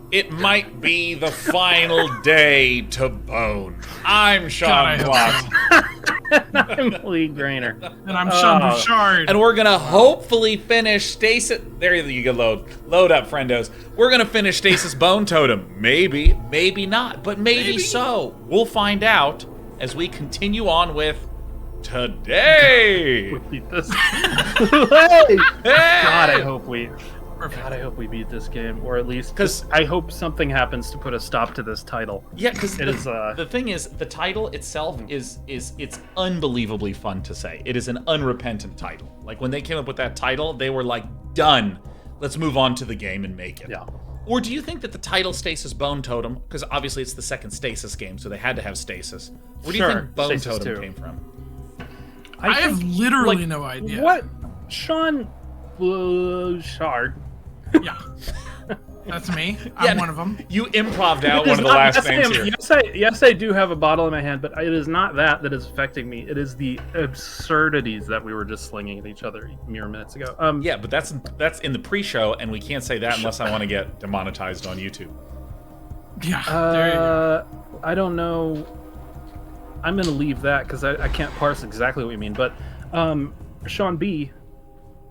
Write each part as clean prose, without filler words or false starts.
It might be the final day to bone. I'm Sean Plott. I'm Lee Grainer. And I'm Sean Bouchard. And we're going to hopefully finish Stasis. There you go, load up, friendos. We're going to finish Stasis Bone Totem. Maybe, maybe not, but maybe so. We'll find out as we continue on with today. We beat this. Hey! God, I hope we... Perfect. God, I hope we beat this game, or at least because I hope something happens to put a stop to this title. Yeah, because the thing is, the title itself is it's unbelievably fun to say. It is an unrepentant title. Like when they came up with that title, they were like, "Done. Let's move on to the game and make it." Yeah. Or do you think that the title Stasis Bone Totem, because obviously it's the second Stasis game, so they had to have Stasis. Where do you think Bone Stasis Totem 2. came from? I have literally no idea. What? Sean Bouchard. Yeah. That's me. I'm one of them. You improv'd out one of the last names here. Yes, I do have a bottle in my hand, but it is not that is affecting me. It is the absurdities that we were just slinging at each other mere minutes ago. Yeah, but that's in the pre-show, and we can't say that unless I want to get demonetized on YouTube. Yeah, there you go. I don't know. I'm going to leave that because I can't parse exactly what you mean. But Sean B.,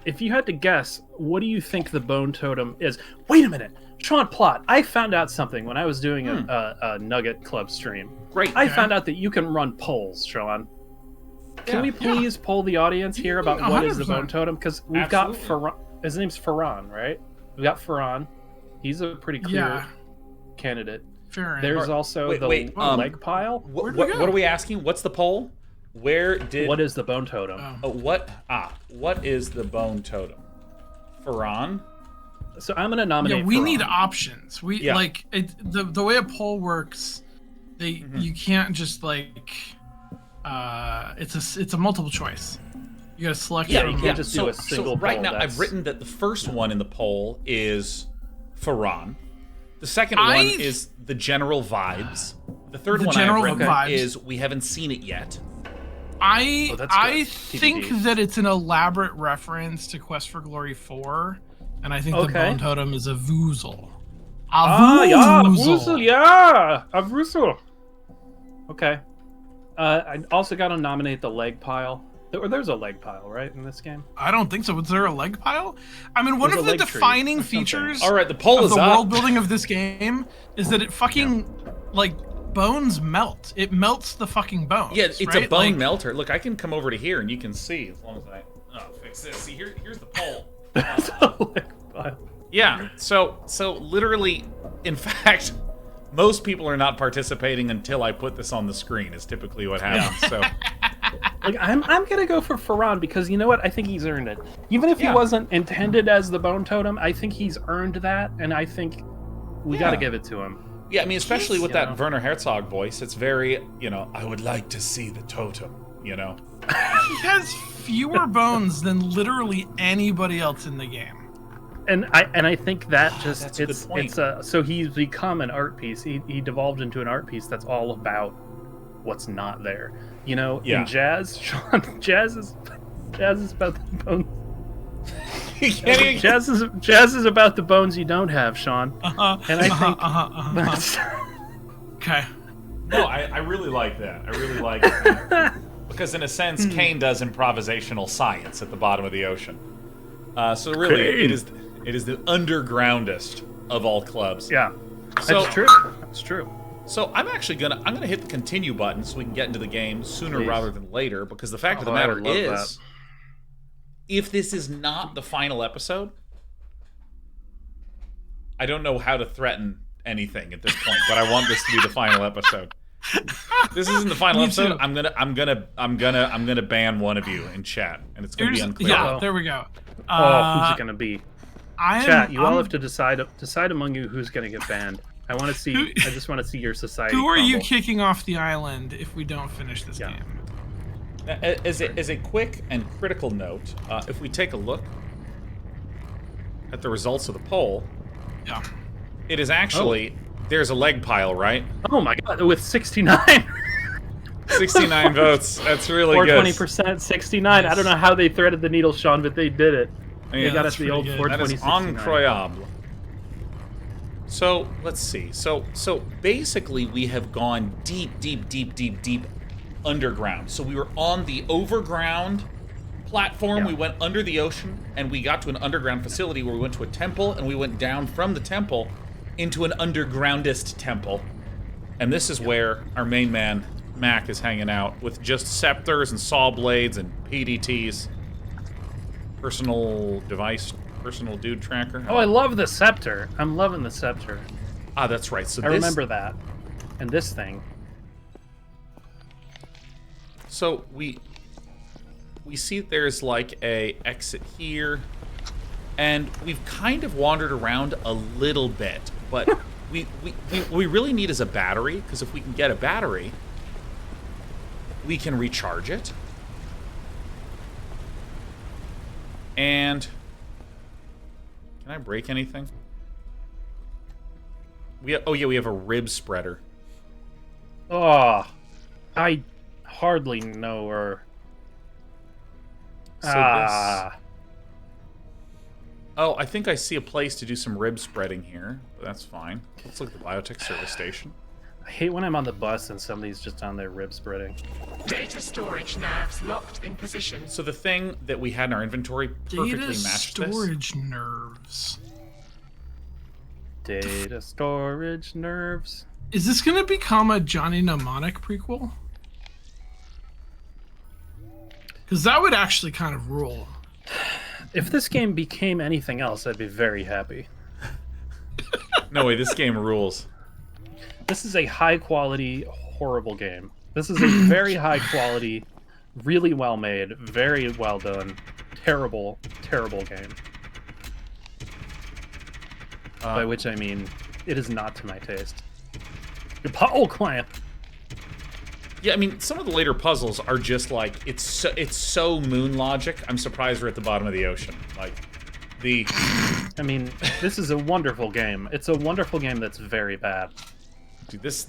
if you had to guess, what do you think the Bone Totem is? Wait a minute. Sean Plott, I found out something when I was doing a Nugget Club stream. Great. I found out that you can run polls, Sean. Can we please poll the audience here about what is the Bone Totem? Because we've got Ferran. His name's Ferran, right? We've got Ferran. He's a pretty clear candidate. Fair There's also the leg pile. What are we asking? What's the poll? What is the Bone Totem? What is the Bone Totem? Ferran? So I'm gonna nominate. Yeah, we Ferran. need options. The way a poll works, you can't just it's a multiple choice. You gotta select. Yeah, you can't just do a single. So right poll. now, I've written that the first one in the poll is Ferran. The second one is the general vibes. The third one I've written is we haven't seen it yet. I think that it's an elaborate reference to Quest for Glory 4, and I think the Bone Totem is a Voozle. A Voozle. Okay. I also got to nominate the leg pile. There's a leg pile, right, in this game? I don't think so. Was there a leg pile? I mean, one of the defining features All right, the poll of is the up. world building of this game is that it fucking, bones melt. It melts the fucking bones. Yeah, it's right? a bone melter. Look, I can come over to here and you can see as long as I fix this. See, here's the poll. There's a leg pile. Yeah. So literally, in fact, most people are not participating until I put this on the screen. Is typically what happens. So. I'm gonna go for Ferran because you know what? I think he's earned it. Even if he wasn't intended as the Bone Totem, I think he's earned that, and I think we got to give it to him. Yeah, I mean, especially with that Werner Herzog voice, it's very, I would like to see the totem, He has fewer bones than literally anybody else in the game. And I think that that's a good point. so he's become an art piece. He devolved into an art piece that's all about what's not there. In jazz, Sean, jazz is about the bones. Jazz is about the bones you don't have, Sean. And I think that's okay. No, I really like that. I really like it. Because in a sense, Kane does improvisational science at the bottom of the ocean. So really, it is the undergroundest of all clubs. Yeah, that's true. That's true. So I'm actually gonna hit the continue button so we can get into the game sooner rather than later. Because the fact of the matter is, if this is not the final episode, I don't know how to threaten anything at this point. But I want this to be the final episode. This isn't the final episode. Too. I'm gonna ban one of you in chat, and it's gonna be unclear. Yeah, there we go. Who's it gonna be? Chat, you all have to decide among you who's gonna get banned. I want to see. I just want to see your society. Who are crumble. you kicking off the island if we don't finish this game? As a quick and critical note, if we take a look at the results of the poll, it is actually there's a leg pile, right? Oh my god, with 69. 69 votes. That's really good. 420%, 69. Nice. I don't know how they threaded the needle, Sean, but they did it. They got us the old 420. That is incroyable. So, let's see. So basically we have gone deep underground. So we were on the overground platform, we went under the ocean, and we got to an underground facility where we went to a temple, and we went down from the temple into an undergroundest temple. And this is where our main man, Mac, is hanging out with just scepters and saw blades and PDTs. Personal device, personal dude tracker. Oh, I love the scepter. I'm loving the scepter. Ah, that's right. So I remember that. And this thing. So we see there's like a exit here, and we've kind of wandered around a little bit, but we really need is a battery, because if we can get a battery, we can recharge it. And can I break anything? We have a rib spreader. Oh, I hardly know her. So oh, I think I see a place to do some rib spreading here. But that's fine. Let's look at the biotech service station. I hate when I'm on the bus and somebody's just on their rib spreading. Data storage nerves locked in position. So the thing that we had in our inventory perfectly matched this. Data storage nerves. Data storage nerves. Is this going to become a Johnny Mnemonic prequel? Because that would actually kind of rule. If this game became anything else, I'd be very happy. No way, this game rules. This is a high-quality, horrible game. This is a very high-quality, really well-made, very well-done, terrible, terrible game. By which I mean, it is not to my taste. Oh, client! Yeah, I mean, some of the later puzzles are just like, it's so moon logic, I'm surprised we're at the bottom of the ocean. Like, I mean, this is a wonderful game. It's a wonderful game that's very bad. Dude, this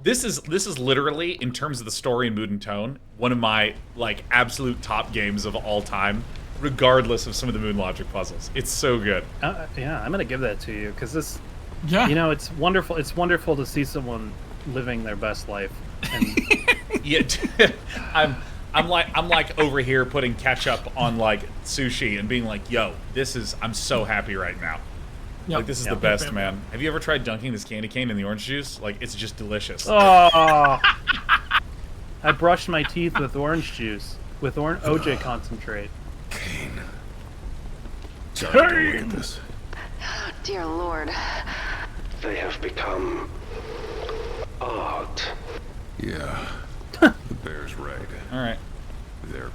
is literally, in terms of the story and mood and tone, one of my, like, absolute top games of all time, regardless of some of the moon logic puzzles. It's so good. Yeah, I'm gonna give that to you, because this, yeah, you know, it's wonderful. It's wonderful to see someone living their best life. And yeah, I'm like over here putting ketchup on like sushi and being like, yo, I'm so happy right now. Yep. Like, this is the best, man. Have you ever tried dunking this candy cane in the orange juice? Like, it's just delicious. Oh, I brushed my teeth with orange juice, with OJ concentrate. Kane. Sorry to look at this. Oh, dear Lord. They have become odd. Yeah. The bear's right. All right. They're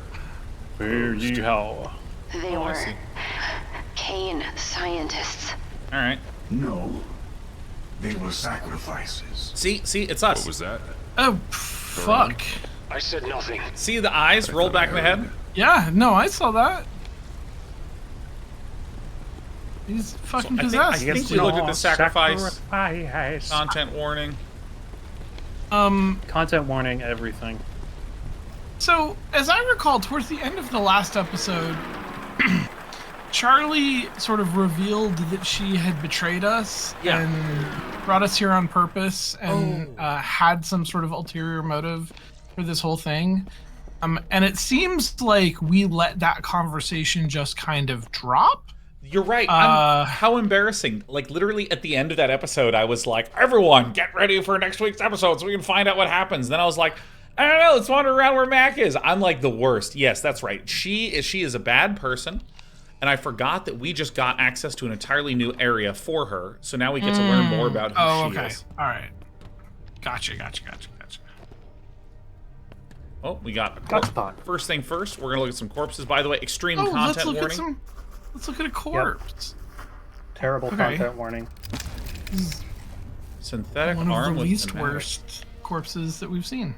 They were Kane scientists. All right. No. They were sacrifices. See, it's us. What was that? Oh, fuck. I said nothing. See the eyes roll back in the head? Yeah, no, I saw that. He's fucking possessed. I think we looked at the sacrifice. Content warning. Content warning, everything. So, as I recall, towards the end of the last episode, Charlie sort of revealed that she had betrayed us and brought us here on purpose and had some sort of ulterior motive for this whole thing. And it seems like we let that conversation just kind of drop. You're right. How embarrassing. Like, literally at the end of that episode, I was like, everyone, get ready for next week's episode so we can find out what happens. Then I was like, I don't know, let's wander around where Mac is. I'm like the worst. Yes, that's right. She is a bad person, and I forgot that we just got access to an entirely new area for her, so now we get to learn more about who she is. All right. Gotcha. Oh, we got a corpse. First thing first, we're going to look at some corpses. By the way, extreme content warning. Let's look at a corpse. Yep. Terrible content warning. Synthetic arm. One of the least worst corpses that we've seen.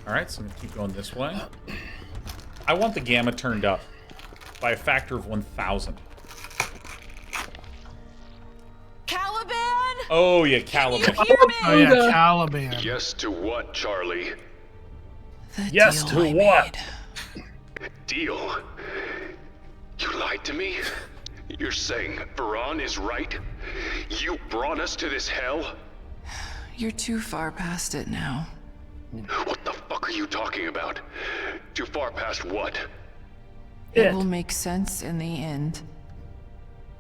All right, so I'm gonna keep going this way. I want the gamma turned up by a factor of 1,000. Caliban! Oh yeah, Caliban. Oh yeah, Caliban. Yes to what, Charlie? Yes to what? Deal? You lied to me? You're saying Varan is right? You brought us to this hell? You're too far past it now. What the fuck are you talking about? Too far past what? It will make sense in the end.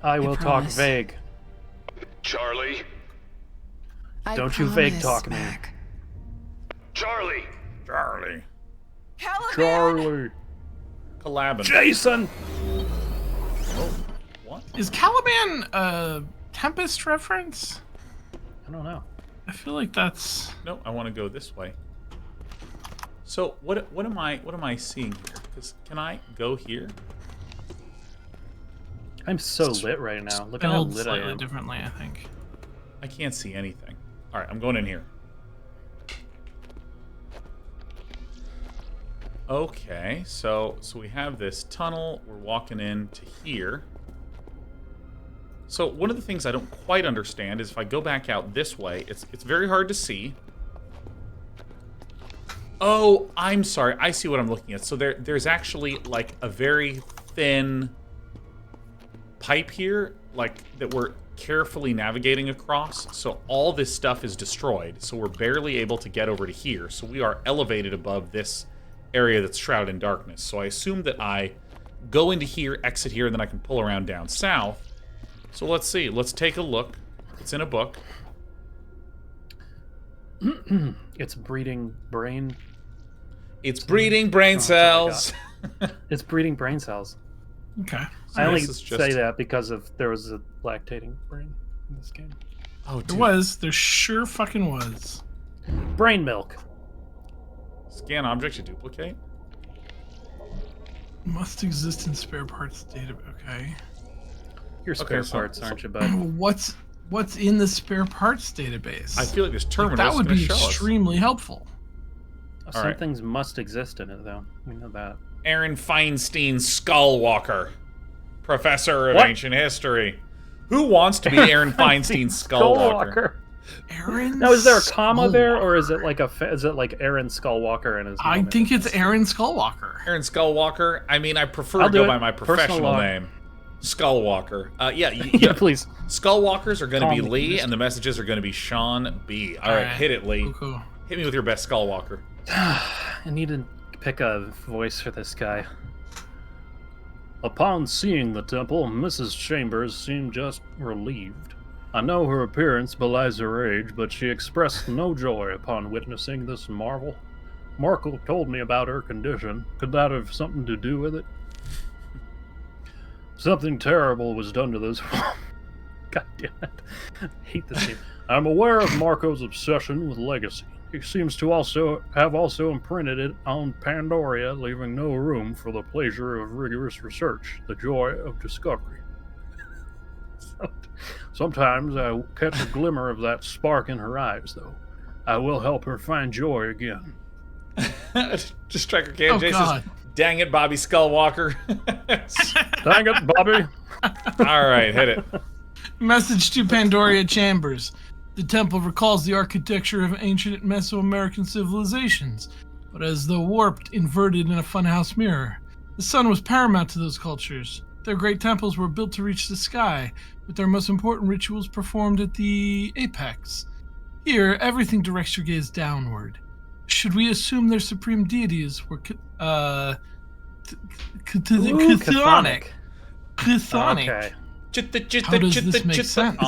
I will talk promise. vague. Charlie? Don't you vague promise, talk me. Mac. Charlie! Charlie. Caliban! Charlie. Caliban. Jason! What? Is Caliban a Tempest reference? I don't know. I feel like that's. No, I want to go this way. So what am I seeing here? 'Cause can I go here? I'm so lit right now. Look at how Spelled lit I slightly am. differently, I think. I can't see anything. All right, I'm going in here. Okay, so we have this tunnel. We're walking into here. So one of the things I don't quite understand is if I go back out this way, it's very hard to see. Oh, I'm sorry. I see what I'm looking at. So there's actually like a very thin pipe here, like that we're carefully navigating across. So all this stuff is destroyed. So we're barely able to get over to here. So we are elevated above this area that's shrouded in darkness. So I assume that I go into here, exit here, and then I can pull around down south. So let's see. Let's take a look. It's in a book. It's breeding brain. It's breeding brain cells. It's breeding brain cells. Okay. I only this is just- say that because of there was a lactating brain in this game. Oh, There was. There sure fucking was. Brain milk. Scan object to duplicate. Must exist in spare parts database. Okay. Your spare so- parts, aren't you, bud? What's in the spare parts database? I feel like this Like, terminal that is would going to be show us. extremely helpful. Some right. things must exist in it, though. We know that. Aaron Feinstein Skullwalker, professor of What? ancient history. Who wants to be Aaron Feinstein Skullwalker? Aaron. Now, is there a comma there, or is it like is it like Aaron Skullwalker and his? I name? think it's Aaron Skullwalker. Aaron Skullwalker. I mean, I prefer I'll to do go it. by my Personal professional log. name, Skullwalker. Yeah, Yeah, please. Skullwalkers are going to be Call me Lee, Mr. and the messages are going to be Sean B. All right, hit it, Lee. Cool. Hit me with your best Skullwalker. I need to pick a voice for this guy. Upon seeing the temple, Mrs. Chambers seemed just relieved. I know her appearance belies her age, but she expressed no joy upon witnessing this marvel. Markle told me about her condition. Could that have something to do with it? Something terrible was done to this. God damn it. I hate this game. I'm aware of Marco's obsession with legacy. He seems to have imprinted it on Pandoria, leaving no room for the pleasure of rigorous research, the joy of discovery. Sometimes I catch a glimmer of that spark in her eyes, though. I will help her find joy again. Just tracker can. Oh, Jason's, God. dang it, Bobby Skullwalker. Dang it, Bobby! All right, hit it. Message to Pandoria Chambers. The temple recalls the architecture of ancient Mesoamerican civilizations, but as though warped, inverted in a funhouse mirror. The sun was paramount to those cultures. Their great temples were built to reach the sky, with their most important rituals performed at the apex. Here, everything directs your gaze downward. Should we assume their supreme deities were chthonic? Chthonic. Chthonic. Okay. How does this make sense?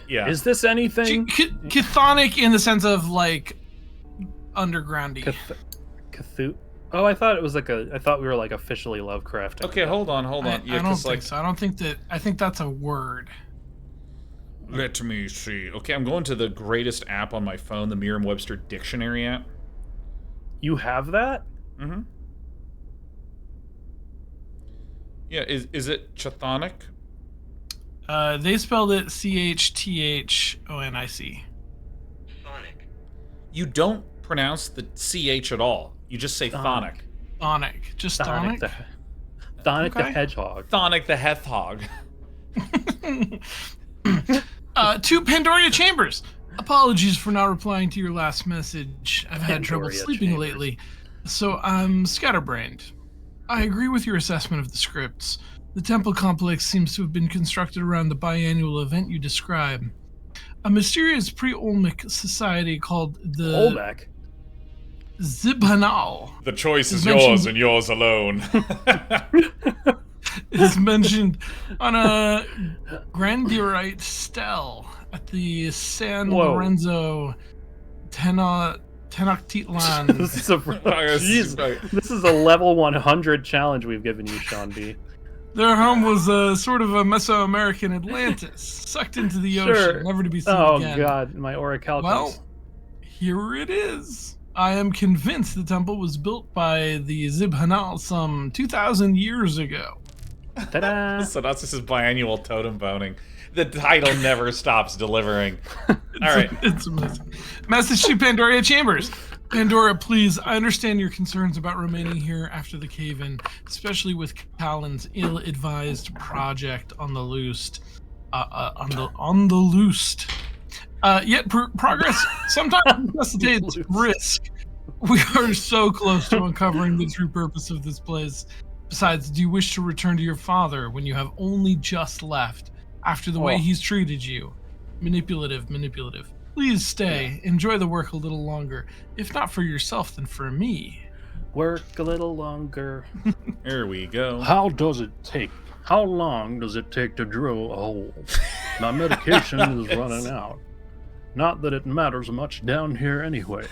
Yeah. Is this anything? Chthonic in the sense of like undergroundy. Cthulhu? Oh, I thought it was like I thought we were like officially Lovecraft. Okay, hold on. I Yeah, don't 'cause, think like, so. I don't think that. I think that's a word. let me see. Okay, I'm going to the greatest app on my phone, the Merriam-Webster Dictionary app. You have that? Mm-hmm. Yeah, is it chthonic? They spelled it CHTHONIC. You don't pronounce the CH at all. You just say thonic. Thonic. Just Thonic thonic. Thonic the Okay. Hedgehog. Thonic the Hethhog. To Pandoria Chambers. Apologies for not replying to your last message. I've had trouble Pandoria sleeping Chambers. lately, so I'm scatterbrained. I agree with your assessment of the scripts. The temple complex seems to have been constructed around the biannual event you describe. A mysterious pre-Olmec society called the Olmec. Zibhanal The choice is mentioned- yours and yours alone. is mentioned on a Grandiorite stele at the San Whoa. Lorenzo Tenochtitlan. This is a Jeez. This is a level 100 challenge we've given you, Sean B. Their home was a sort of a Mesoamerican Atlantis, sucked into the ocean, never to be seen again. Oh god, my orichalcus. Well, here it is. I am convinced the temple was built by the Zibhanal some 2,000 years ago. Ta-da! So that's just his biannual totem boning. The title never stops delivering. All right. It's amazing. Message to Pandora Chambers. Pandora, please, I understand your concerns about remaining here after the cave-in, especially with Callan's ill-advised project on the loosed. Yet progress sometimes necessitates risk. We are so close to uncovering the true purpose of this place. Besides, do you wish to return to your father when you have only just left after the way he's treated you? Manipulative. Please stay. Enjoy the work a little longer. If not for yourself, then for me. Work a little longer. Here we go. How long does it take to drill a hole? My medication is running out. Not that it matters much down here anyway.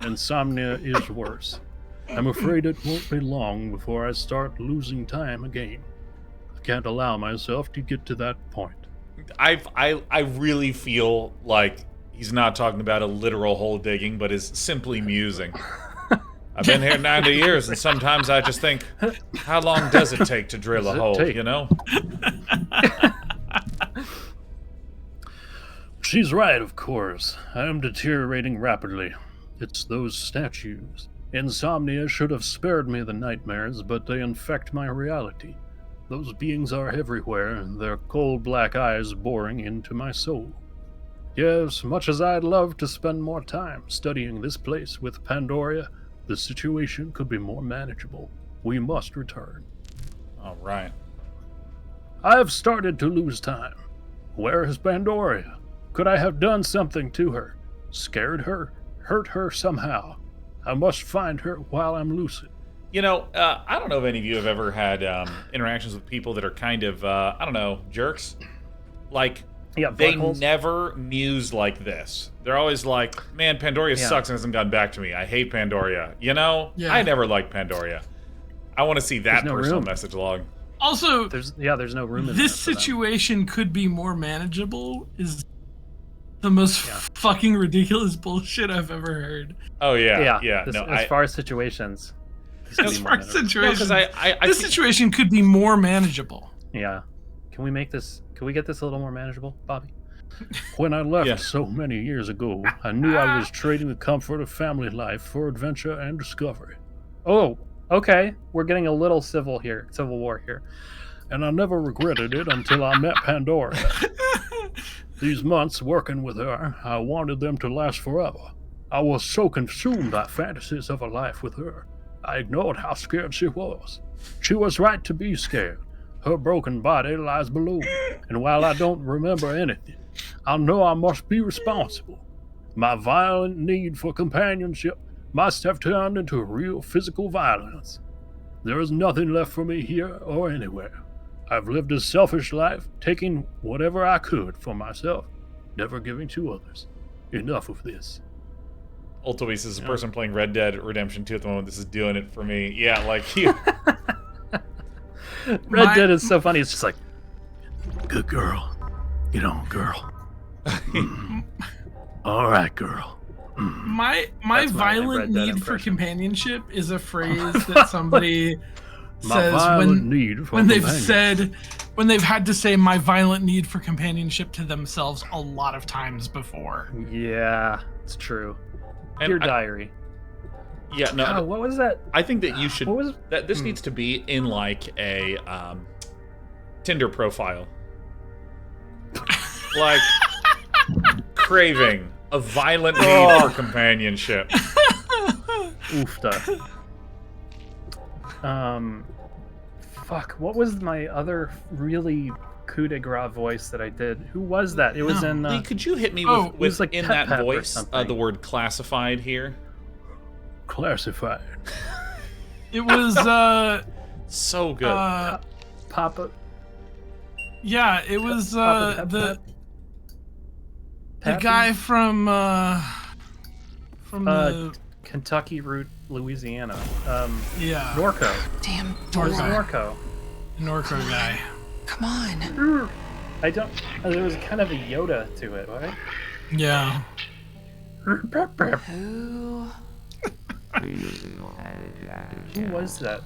Insomnia is worse. I'm afraid it won't be long before I start losing time again. I can't allow myself to get to that point. I really feel like he's not talking about a literal hole digging, but is simply musing. I've been here 90 years, and sometimes I just think, how long does it take to drill a hole, you know? She's right, of course. I am deteriorating rapidly. It's those statues. Insomnia should have spared me the nightmares, but they infect my reality. Those beings are everywhere, and their cold black eyes boring into my soul. Yes, much as I'd love to spend more time studying this place with Pandora, the situation could be more manageable. We must return. All right. I have started to lose time. Where is Pandora? Could I have done something to her? Scared her? Hurt her somehow? I must find her while I'm lucid. You know, I don't know if any of you have ever had interactions with people that are kind of, I don't know, jerks. Like, they never muse like this. They're always like, man, Pandora sucks and hasn't gotten back to me. I hate Pandora. You know? Yeah. I never liked Pandora. I want to see that personal message log. Also, there's no room in this situation could be more manageable is the most fucking ridiculous bullshit I've ever heard. Oh, yeah. As far as situations. This situation could be more manageable. Yeah. Can we get this a little more manageable, Bobby? When I left so many years ago, I knew I was trading the comfort of family life for adventure and discovery. Oh, okay. We're getting a little civil war here. And I never regretted it until I met Pandora. These months working with her, I wanted them to last forever. I was so consumed by fantasies of a life with her. I ignored how scared she was. She was right to be scared. Her broken body lies below, and while I don't remember anything, I know I must be responsible. My violent need for companionship must have turned into real physical violence. There is nothing left for me here or anywhere. I've lived a selfish life, taking whatever I could for myself, never giving to others. Enough of this. Ultimates is a person playing Red Dead Redemption 2 at the moment. This is doing it for me. Yeah, like you. Red Dead is so funny. It's just like, good girl. Get on, girl. All right, girl. My violent need for companionship is a phrase that somebody says when they've had to say my violent need for companionship to themselves a lot of times before. Yeah, it's true. Your diary. Yeah, no. God, what was that? I think that you should. That this needs to be in like a Tinder profile, like craving a violent need for companionship. Oofta. Fuck, what was my other really coup de grace voice that I did? Who was that? It was in... Lee, could you hit me it was with like in Pep that Pep or voice, something. the word classified here? Classified. It was So good. Papa... yeah, it was Papa the Pappy? guy from the Kentucky Route, Louisiana. yeah Norco. Damn Where's door. Norco? Norco guy. Come on. I don't... there was kind of a Yoda to it, right? Yeah. Who? Who was that?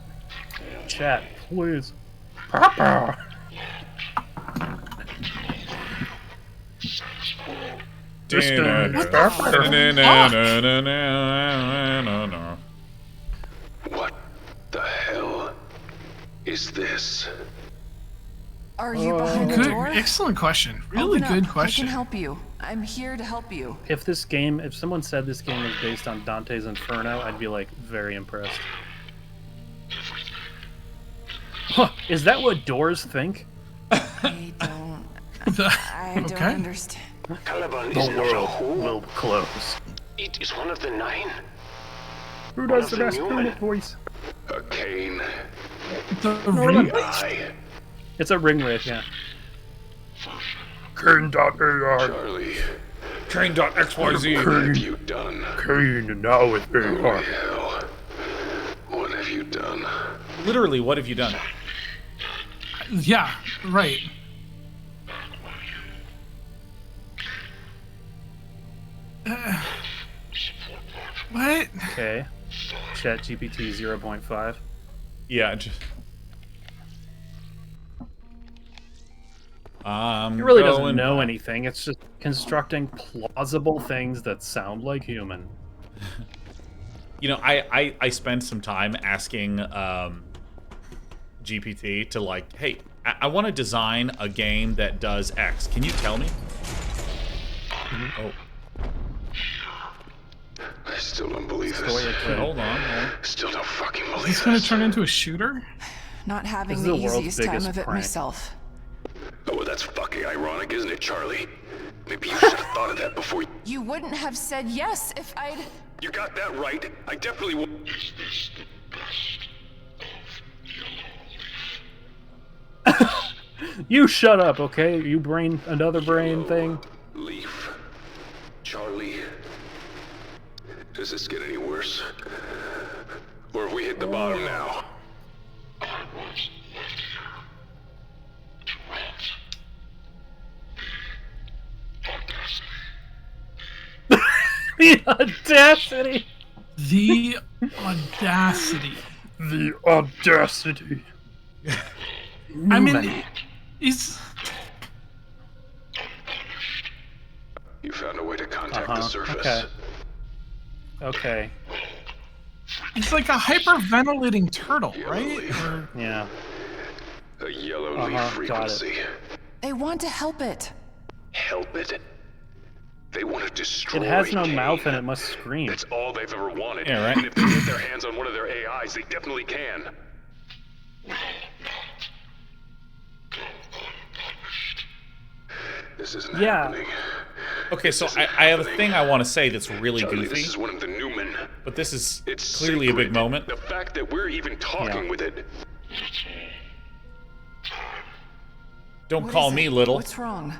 Chat, please. Papa. What the hell is this? Are you behind the Good, door? excellent question. Really Open up. good question. I can help you. I'm here to help you. If someone said this game was based on Dante's Inferno, I'd be like very impressed. Huh, is that what doors think? I don't Okay. understand. Caliban The is not a world who. will close. It is one of the 9. Who does the of the best Newman. Kermit voice? A Kane. The ring. I. It's a ring riff, yeah. Kane.ar. Charlie. Train.xyz. What have you done? Kane now with Oh, AR. hell. What have you done? Literally, what have you done? Yeah, right. What? Okay. Chat GPT 0.5. Yeah. It really doesn't know anything. It's just constructing plausible things that sound like human. You know, I spent some time asking GPT to like, hey, I want to design a game that does X. Can you tell me? Oh, I still don't believe Story this. of wait, King. hold on. Still don't fucking believe He's gonna this. turn into a shooter? Not having This is the the world's easiest time biggest of it prank. myself. Oh, well, that's fucking ironic, isn't it, Charlie? Maybe you should have thought of that before you... You wouldn't have said yes if I'd... You got that right. I definitely will... You shut up, okay? You brain another brain thing. Leaf. Charlie. Does this get any worse? Or have we hit the bottom now? The audacity! The audacity. The audacity. I mean, he's... You found a way to contact the surface. Okay. Okay. He's like a hyperventilating turtle, Yellow right? leaf. Or, Yeah. A yellow leaf Got it. frequency. They want to help it. Help it? They want to destroy It has no Kane. mouth and it must scream. That's all they've ever wanted. Yeah, right. And if they get their hands on one of their AIs, they definitely can. This isn't Yeah. happening. Okay, so I have a thing I want to say that's really Charlie, goofy, this is one of the Newmen. but this is It's clearly a big sacred. moment. The fact that we're even talking Yeah. with it. Don't What call is me it? little. What's wrong?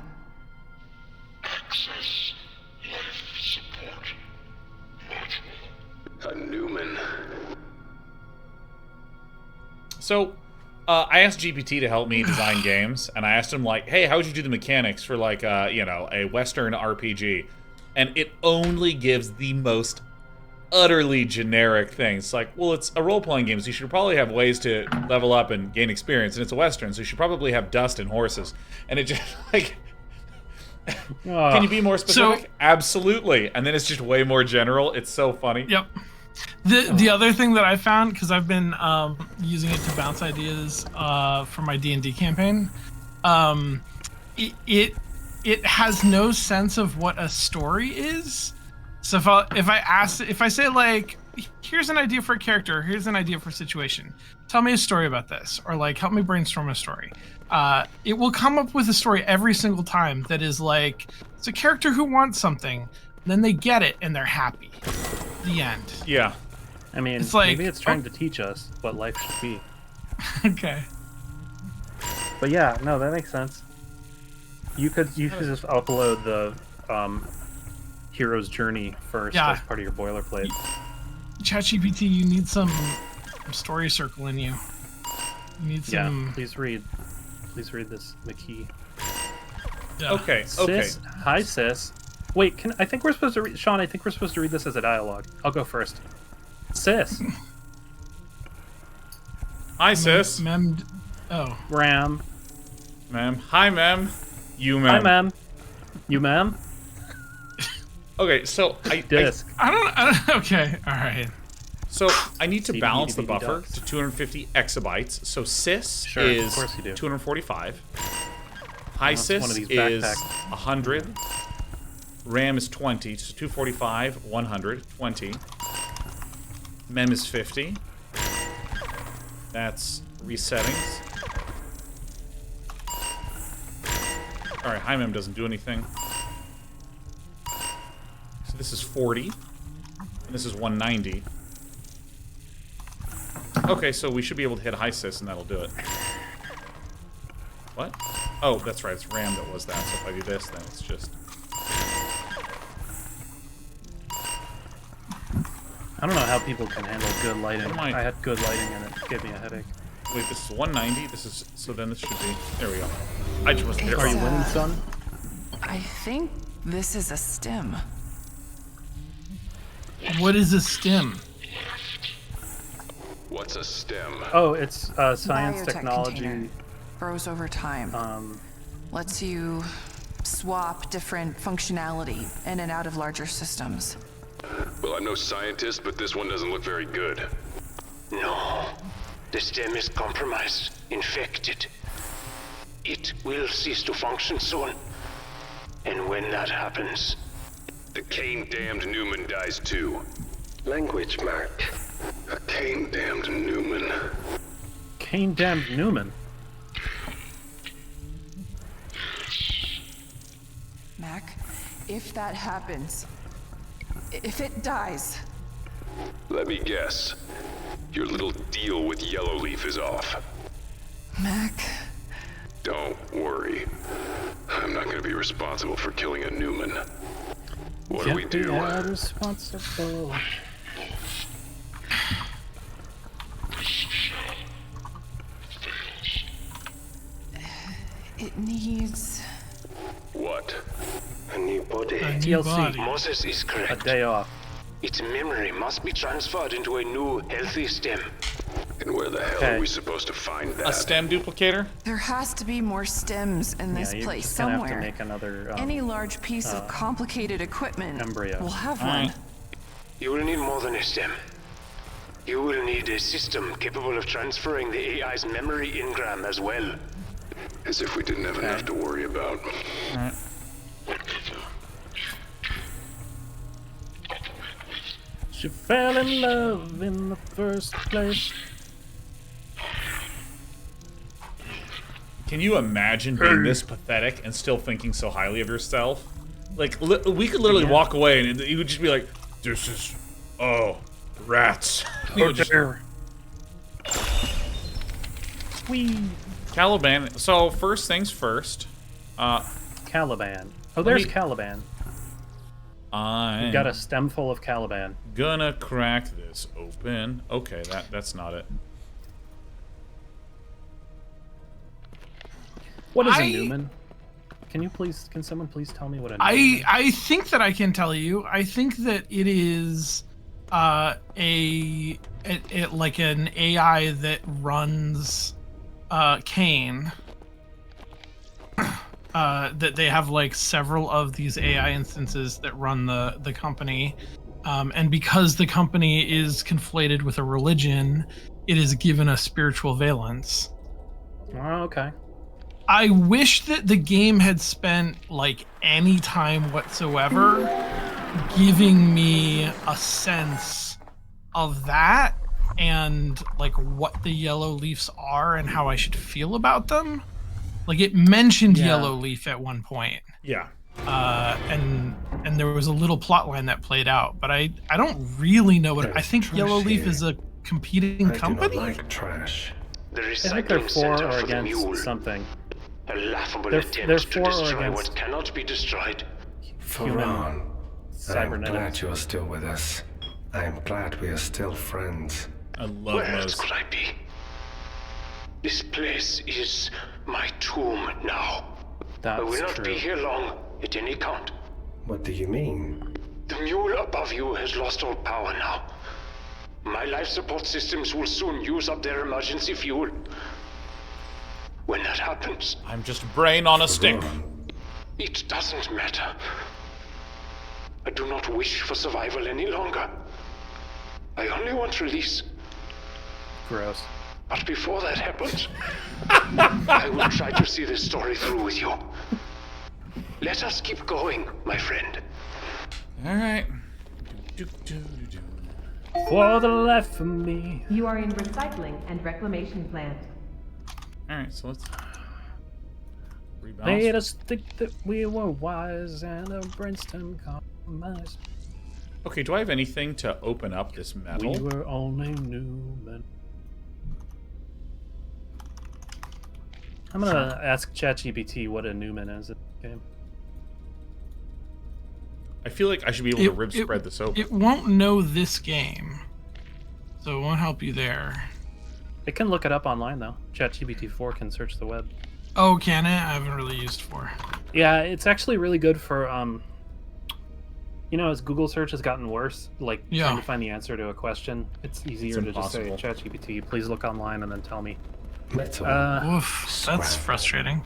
A Newman. So, I asked GPT to help me design games, and I asked him like, "Hey, how would you do the mechanics for like, a Western RPG?" And it only gives the most utterly generic things. Like, well, it's a role-playing game, so you should probably have ways to level up and gain experience, and it's a Western, so you should probably have dust and horses. And it just like, can you be more specific? Absolutely. And then it's just way more general. It's so funny. yep. The other thing that I found, because I've been using it to bounce ideas for my D&D campaign, it has no sense of what a story is. So if I say like, here's an idea for a character. Here's an idea for a situation. Tell me a story about this, or like help me brainstorm a story. It will come up with a story every single time that is like it's a character who wants something, then they get it and they're happy. The end. Yeah. I mean, It's like- maybe it's trying to teach us what life should be. Okay. But yeah, no, that makes sense. You could just upload the hero's journey first Yeah. as part of your boilerplate. ChatGPT, you need some story circle in you. You need Yeah, some. please read this, McKee. Yeah. Okay. Okay. Sis, hi sis. Wait, I think we're supposed to read, Sean, I think we're supposed to read this as a dialogue. I'll go first. Sis, Hi, sis. Oh. Ram. Ma'am. Hi, ma'am. You, ma'am. Hi, ma'am. You, ma'am? Okay, so Disc. I don't. Okay. All right. So I need to CD, balance the DVD buffer docs. to 250 exabytes. So sys Sure, of is course you do. 245. High That's sys one of these is backpacks. 100. RAM is 20. So 245, 100, 20. Mem is 50. That's resettings. Alright, high mem doesn't do anything. So this is 40. And this is 190. Okay, so we should be able to hit high sys and that'll do it. What? Oh, that's right, it's RAM that was that. So if I do this, then it's just... I don't know how people can handle good lighting. What am I- I had good lighting and it gave me a headache. Wait, this is 190. This is... So then this should be... There we go. I just wasn't there. Are you winning, son? I think this is a stem. What is a stem? What's a STEM? Oh, it's science, Biotech technology. container. Grows over time. Lets you swap different functionality in and out of larger systems. Well, I'm no scientist, but this one doesn't look very good. No. The stem is compromised, infected. It will cease to function soon. And when that happens... The Kane-damned Newman dies too. Language, Mark. A Kane-damned Newman. Kane damned Newman. Mac, if that happens, if it dies, Let me guess. Your little deal with Yellowleaf is off. Mac, Don't worry. I'm not going to be responsible for killing a Newman. What do we Can't be do? held responsible. it needs... What? A new body. A new TLC. body. Moses is A correct. day off. Its memory must be transferred into a new, healthy stem. And where the hell Okay. are we supposed to find that? A stem duplicator? There has to be more stems in this Yeah, you're place just gonna have to somewhere. make another Any large piece of complicated equipment embryo. will have one. Alright. You will need more than a stem. You will need a system capable of transferring the AI's memory engram as well. As if we didn't have enough to worry about. Alright. She fell in love in the first place. Can you imagine being this pathetic and still thinking so highly of yourself? Like, we could literally walk away and you would just be like, this is... Oh, rats. You would just- Whee! Caliban. So, first things first. Caliban. Oh, there's me- Caliban. I'm We've got a stem full of Caliban. gonna crack this open. Okay, that's not it. What is I- a Newman? Can someone please tell me what a Newman is? I think that I can tell you. I think that it is like an AI that runs Kane. That they have like several of these AI instances that run the company, and because the company is conflated with a religion, it is given a spiritual valence. Oh, okay. I wish that the game had spent like any time whatsoever giving me a sense of that and like what the yellow leafs are and how I should feel about them. Like it mentioned yellow leaf at one point. Yeah. And there was a little plot line that played out, but I don't really know what I think yellow leaf is a competing company. I do not like trash. The I think they're recycling for center or for the against mule. something. A laughable They're attempt to for or destroy against what cannot be destroyed. Faran, I'm Cybernetics. glad you are still with us. I am glad we are still friends. I love Where else Mo's. could I be? This place is my tomb now. I will That's not be true. here long at any count. What do you mean? The mule above you has lost all power now. My life support systems will soon use up their emergency fuel. When that happens, I'm just a brain on a stick. it doesn't matter. I do not wish for survival any longer. I only want release. Gross. But before that happens, I will try to see this story through with you. Let us keep going, my friend. All right. For the life of me. You are in recycling and reclamation plant. All right, so let's Made rebalance. us think that we were wise and a brainstem compromise. Okay, do I have anything to open up this metal? We were only new men. I'm gonna ask ChatGPT what a Newman is in the game. I feel like I should be able to rib spread this open. It won't know this game, so it won't help you there. It can look it up online though. ChatGPT 4 can search the web. Oh, can it? I haven't really used 4. Yeah, it's actually really good for you know, as Google search has gotten worse, like trying to find the answer to a question, it's easier to just say, impossible. ChatGPT, please look online and then tell me. Metal, Oof, that's scrap. frustrating.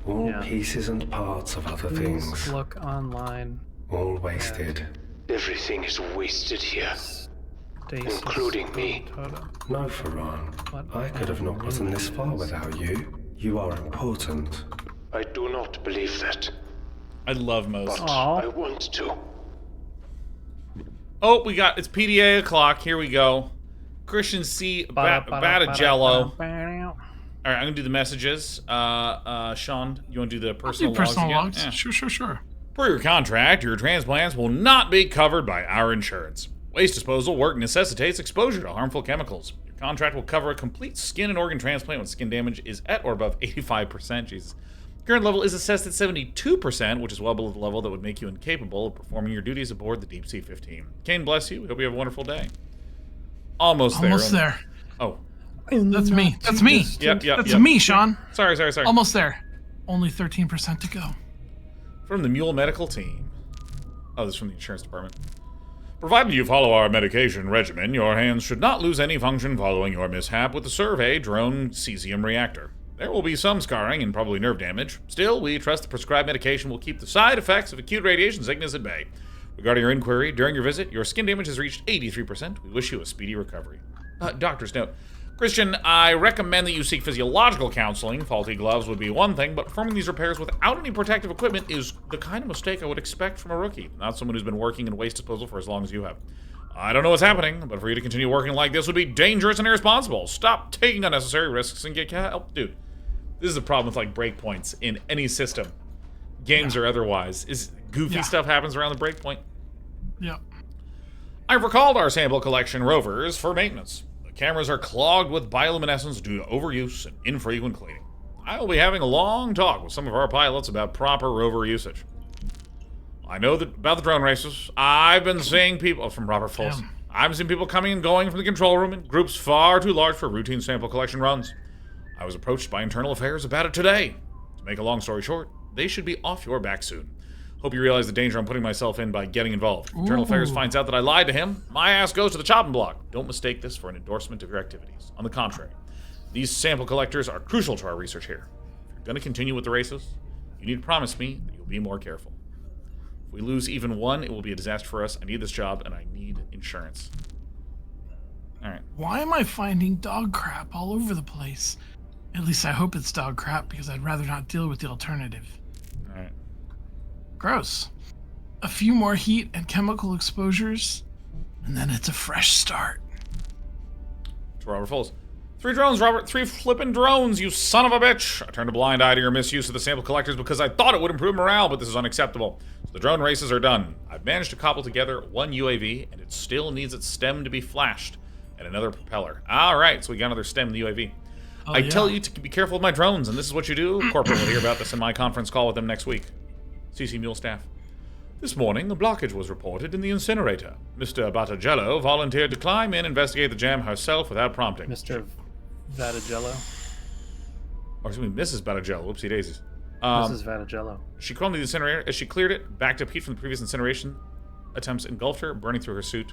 all yeah. pieces and parts of other Please things, look online. all wasted. Everything is wasted here, Stasis, including me. Totem. No, Faran, I could have not gotten this far without you. You are important. I do not believe that, I love Mo's. but Aw. I want to. Oh, it's PDA o'clock. Here we go. Christian C. Batagello. All right, I'm gonna do the messages. Sean, you want to do the personal logs Personal again? logs? Yeah. Sure. Per your contract, your transplants will not be covered by our insurance. Waste disposal work necessitates exposure to harmful chemicals. Your contract will cover a complete skin and organ transplant when skin damage is at or above 85%. Jesus. Current level is assessed at 72%, which is well below the level that would make you incapable of performing your duties aboard the Deep Sea 15. Kane, bless you. We hope you have a wonderful day. Almost there. Oh, In that's the me. That's me. Yep. That's me, Sean. Sorry. Almost there. Only 13% to go. From the Mule Medical Team. Oh, this is from the insurance department. Provided you follow our medication regimen, your hands should not lose any function following your mishap with the Survey drone cesium reactor. There will be some scarring and probably nerve damage. Still, we trust the prescribed medication will keep the side effects of acute radiation sickness at bay. Regarding your inquiry, during your visit, your skin damage has reached 83%. We wish you a speedy recovery. Doctor's note. Christian, I recommend that you seek physiological counseling. Faulty gloves would be one thing, but performing these repairs without any protective equipment is the kind of mistake I would expect from a rookie, not someone who's been working in waste disposal for as long as you have. I don't know what's happening, but for you to continue working like this would be dangerous and irresponsible. Stop taking unnecessary risks and get help. Dude, this is a problem with like breakpoints in any system. Games or otherwise. Goofy stuff happens around the breakpoint. Yep. I've recalled our sample collection rovers for maintenance. The cameras are clogged with bioluminescence due to overuse and infrequent cleaning. I will be having a long talk with some of our pilots about proper rover usage. I know that about the drone races. I've been seeing people from Robert Folsom. I've seen people coming and going from the control room in groups far too large for routine sample collection runs. I was approached by Internal Affairs about it today. To make a long story short, they should be off your back soon. Hope you realize the danger I'm putting myself in by getting involved. Internal Affairs finds out that I lied to him. My ass goes to the chopping block. Don't mistake this for an endorsement of your activities. On the contrary, these sample collectors are crucial to our research here. If you're going to continue with the races, you need to promise me that you'll be more careful. If we lose even one, it will be a disaster for us. I need this job, and I need insurance. All right. Why am I finding dog crap all over the place? At least I hope it's dog crap, because I'd rather not deal with the alternative. All right. Gross. A few more heat and chemical exposures, And then it's a fresh start. To Robert Folds. 3 drones, Robert. 3 flippin' drones, you son of a bitch. I turned a blind eye to your misuse of the sample collectors because I thought it would improve morale, but this is unacceptable. So the drone races are done. I've managed to cobble together 1 UAV, and it still needs its stem to be flashed. And another propeller. Alright, so we got another stem in the UAV. I tell you to be careful with my drones, and this is what you do. Corporal will hear about this in my conference call with them next week. CC Mule Staff. This morning, a blockage was reported in the incinerator. Mr. Battagello volunteered to climb in and investigate the jam herself without prompting. Mr. Vatagello? Or excuse me, Mrs. Battagello. Whoopsie daisies. Mrs. Vatagello. She crawled into the incinerator. As she cleared it, backed up heat from the previous incineration attempts engulfed her, burning through her suit.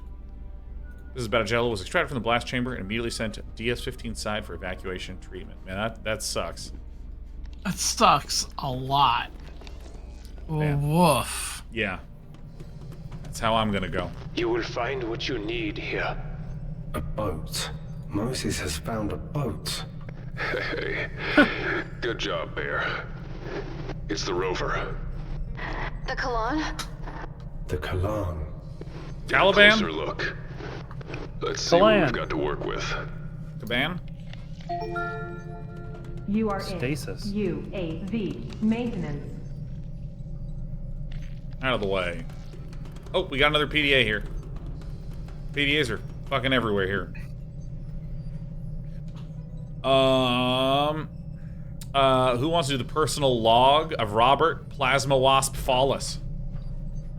Mrs. Battagello was extracted from the blast chamber and immediately sent to DS-15 side for evacuation treatment. Man, that sucks. That sucks a lot. Man. Woof. Yeah. That's how I'm gonna go. You will find what you need here. A boat. Moses has found a boat. Hey, good job, Bear. It's the rover. The Kalan? The Kalan. Taliban? Closer look. Let's see what we've got to work with. Caban? You are Stasis. in UAV maintenance. Out of the way. Oh, we got another PDA here. PDAs are fucking everywhere here. Who wants to do the personal log of Robert Plasma Wasp Fallus?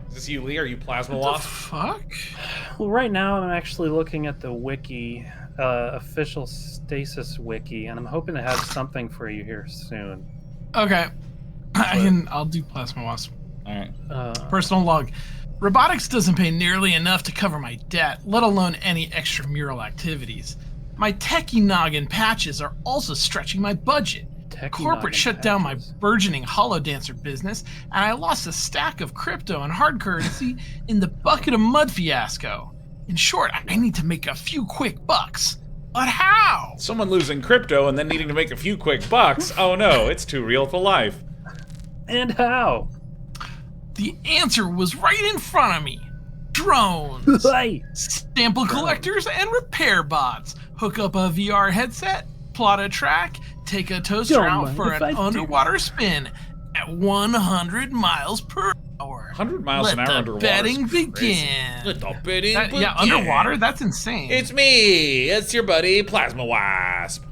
Is this you, Lee? Are you Plasma Wasp? Fuck? Well, right now I'm actually looking at the wiki, official Stasis wiki, and I'm hoping to have something for you here soon. Okay. I'll do Plasma Wasp. Alright. Personal log. Robotics doesn't pay nearly enough to cover my debt, let alone any extramural activities. My techie noggin patches are also stretching my budget. Corporate shut down my burgeoning holodancer business, and I lost a stack of crypto and hard currency in the bucket of mud fiasco. In short, I need to make a few quick bucks. But how? Someone losing crypto and then needing to make a few quick bucks? Oh no, it's too real for life. And how? The answer was right in front of me. Drones. Sample collectors and repair bots. Hook up a VR headset, plot a track, take a toaster out for an underwater spin at 100 miles per hour. 100 miles an hour underwater. Let the betting begin. Let the betting begin. Yeah, underwater? That's insane. It's me. It's your buddy, Plasma Wasp.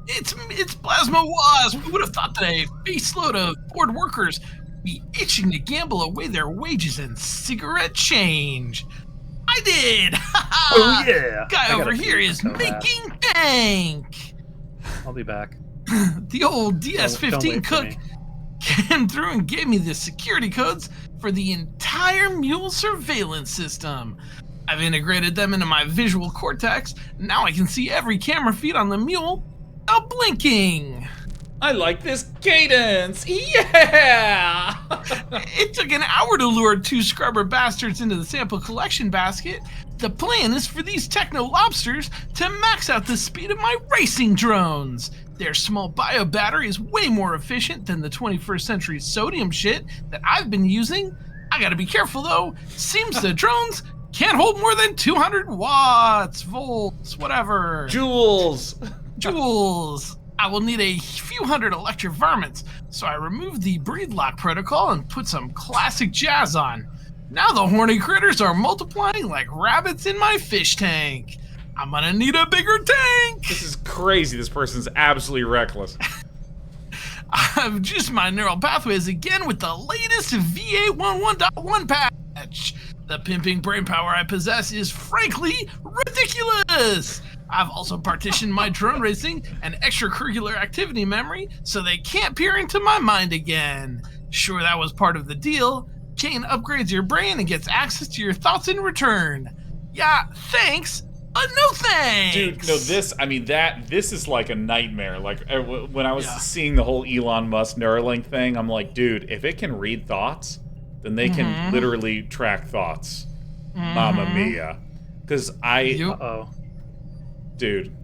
It's Plasma Wasp. Who would have thought that a baseload of bored workers be itching to gamble away their wages and cigarette change? I did! Oh yeah! Guy over here is making bank! I'll be back. The old DS-15 cook came through and gave me the security codes for the entire mule surveillance system. I've integrated them into my visual cortex. Now I can see every camera feed on the mule without blinking. I like this cadence. Yeah! It took an hour to lure 2 scrubber bastards into the sample collection basket. The plan is for these techno lobsters to max out the speed of my racing drones. Their small bio battery is way more efficient than the 21st century sodium shit that I've been using. I gotta be careful though. Seems the drones can't hold more than 200 watts, volts, whatever. Joules. I will need a few hundred electric varmints, so I removed the breed lock protocol and put some classic jazz on. Now the horny critters are multiplying like rabbits in my fish tank. I'm gonna need a bigger tank! This is crazy. This person's absolutely reckless. I've juiced my neural pathways again with the latest VA11.1 patch. The pimping brain power I possess is frankly ridiculous. I've also partitioned my drone racing and extracurricular activity memory so they can't peer into my mind again. Sure, that was part of the deal. Kane upgrades your brain and gets access to your thoughts in return. Yeah, thanks, but no thanks. Dude, no, this is like a nightmare. Like, when I was seeing the whole Elon Musk Neuralink thing, I'm like, dude, if it can read thoughts, then they can literally track thoughts. Mamma mia. Because dude,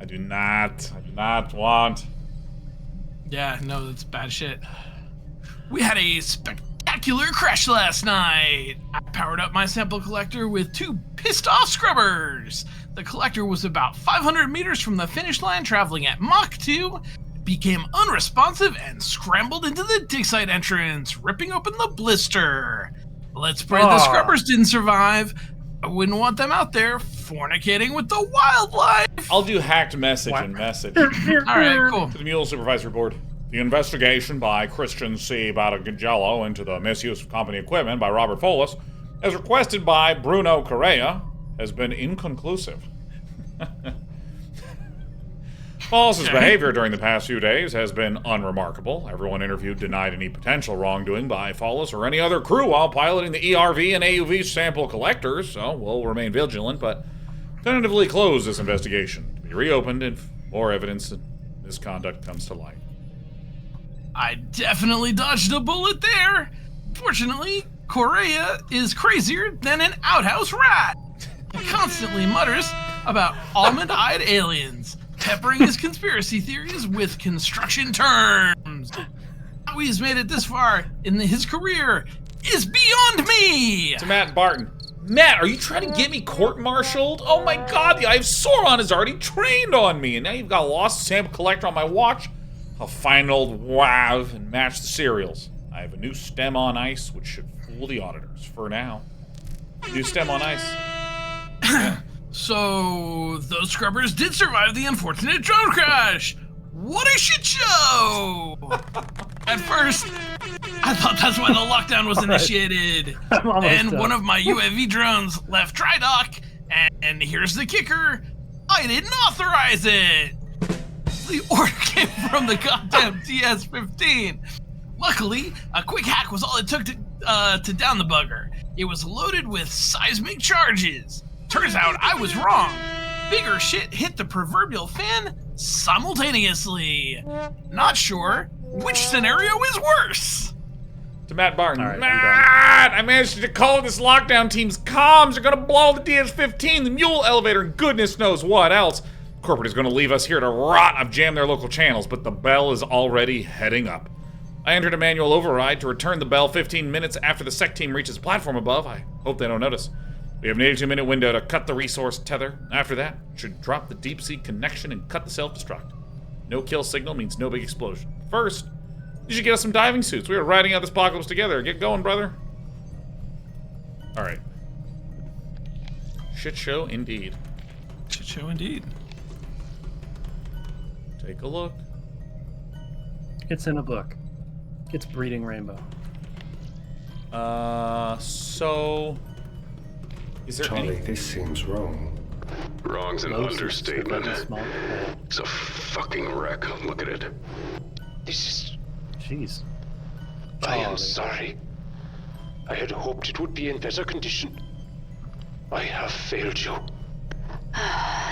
I do not want. Yeah, no, that's bad shit. We had a spectacular spectacular crash last night. I powered up my sample collector with 2 pissed-off scrubbers. The collector was about 500 meters from the finish line, traveling at Mach 2, became unresponsive, and scrambled into the dig site entrance, ripping open the blister. Let's pray the scrubbers didn't survive. I wouldn't want them out there fornicating with the wildlife. I'll do hacked message and message. All right, cool. To the Mule Supervisory Board. The investigation by Christian C. Badagello into the misuse of company equipment by Robert Folis, as requested by Bruno Correa, has been inconclusive. Folis's behavior during the past few days has been unremarkable. Everyone interviewed denied any potential wrongdoing by Folis or any other crew while piloting the ERV and AUV sample collectors, so we'll remain vigilant, but tentatively close this investigation to be reopened if more evidence of misconduct comes to light. I definitely dodged a bullet there. Fortunately, Correa is crazier than an outhouse rat. He constantly mutters about almond-eyed aliens, peppering his conspiracy theories with construction terms. How he's made it this far in his career is beyond me! To Matt Barton. Matt, are you trying to get me court-martialed? Oh my god, the Eye of Sauron is already trained on me, and now you've got a lost sample collector on my watch? I'll find old WAV and match the serials. I have a new stem on ice, which should fool the auditors, for now. New stem on ice. So, those scrubbers did survive the unfortunate drone crash! What a shit show! At first, I thought that's why the lockdown was initiated. And one of my UAV drones left dry dock, and here's the kicker, I didn't authorize it! The order came from the goddamn TS-15. Luckily, a quick hack was all it took to down the bugger. It was loaded with seismic charges. Turns out I was wrong. Bigger shit hit the proverbial fan simultaneously. Not sure which scenario is worse. To Matt Barton. Right, Matt! I managed to call this lockdown team's comms. They're gonna blow the DS-15, the Mule elevator, and goodness knows what else. Corporate is gonna leave us here to rot. I've jammed their local channels, but the bell is already heading up. I entered a manual override to return the bell 15 minutes after the SEC team reaches the platform above. I hope they don't notice. We have an 82-minute window to cut the resource tether. After that, should drop the deep-sea connection and cut the self-destruct. No kill signal means no big explosion. First, you should get us some diving suits. We are riding out this apocalypse together. Get going, brother. All right. Shit show indeed. Shit show indeed. Take a look. It's in a book. It's Breeding Rainbow. So... Is there Charlie, any... this seems wrong. Wrong's an understatement. Small. It's a fucking wreck. Look at it. This is... Jeez. I am sorry. I had hoped it would be in better condition. I have failed you.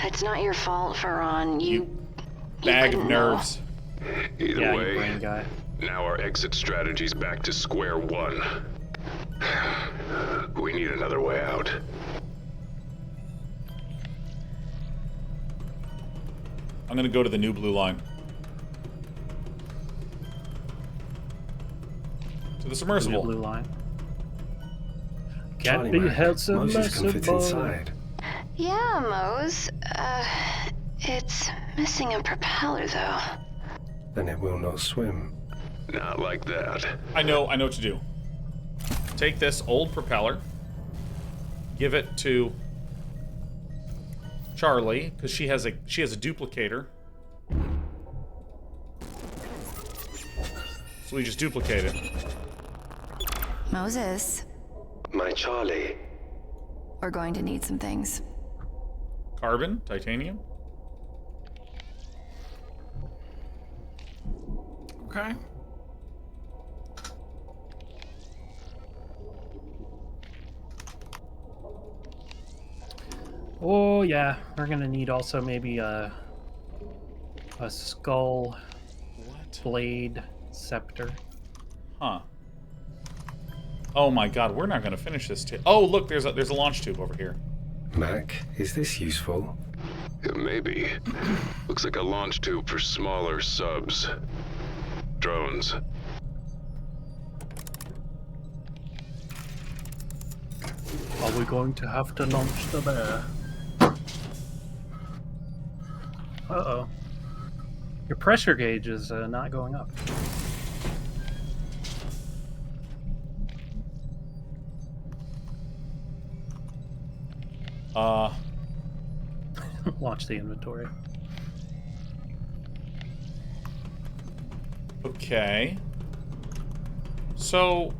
It's not your fault, Ferran. You Bag of nerves. Either Yeah, way, you brain guy. now our exit strategy's back to square one. We need another way out. I'm gonna go to the new blue line. To the submersible. Blue line. Charlie, Can't be Mac, held Moses can fit submersible. inside. Yeah, Mose. It's missing a propeller, though. Then it will not swim. Not like that. I know what to do. Take this old propeller, give it to Charlie, because she has a duplicator. So we just duplicate it. Moses, My Charlie. we're going to need some things. Carbon, titanium. Okay. Oh yeah, we're gonna need also maybe a skull blade scepter. Huh. Oh my god, we're not gonna finish this. Oh look, there's a launch tube over here. Mac, is this useful? Maybe. Looks like a launch tube for smaller subs. Drones. we're going to have to launch the bear. Uh-oh. Your pressure gauge is not going up. Launch the inventory. Okay. So,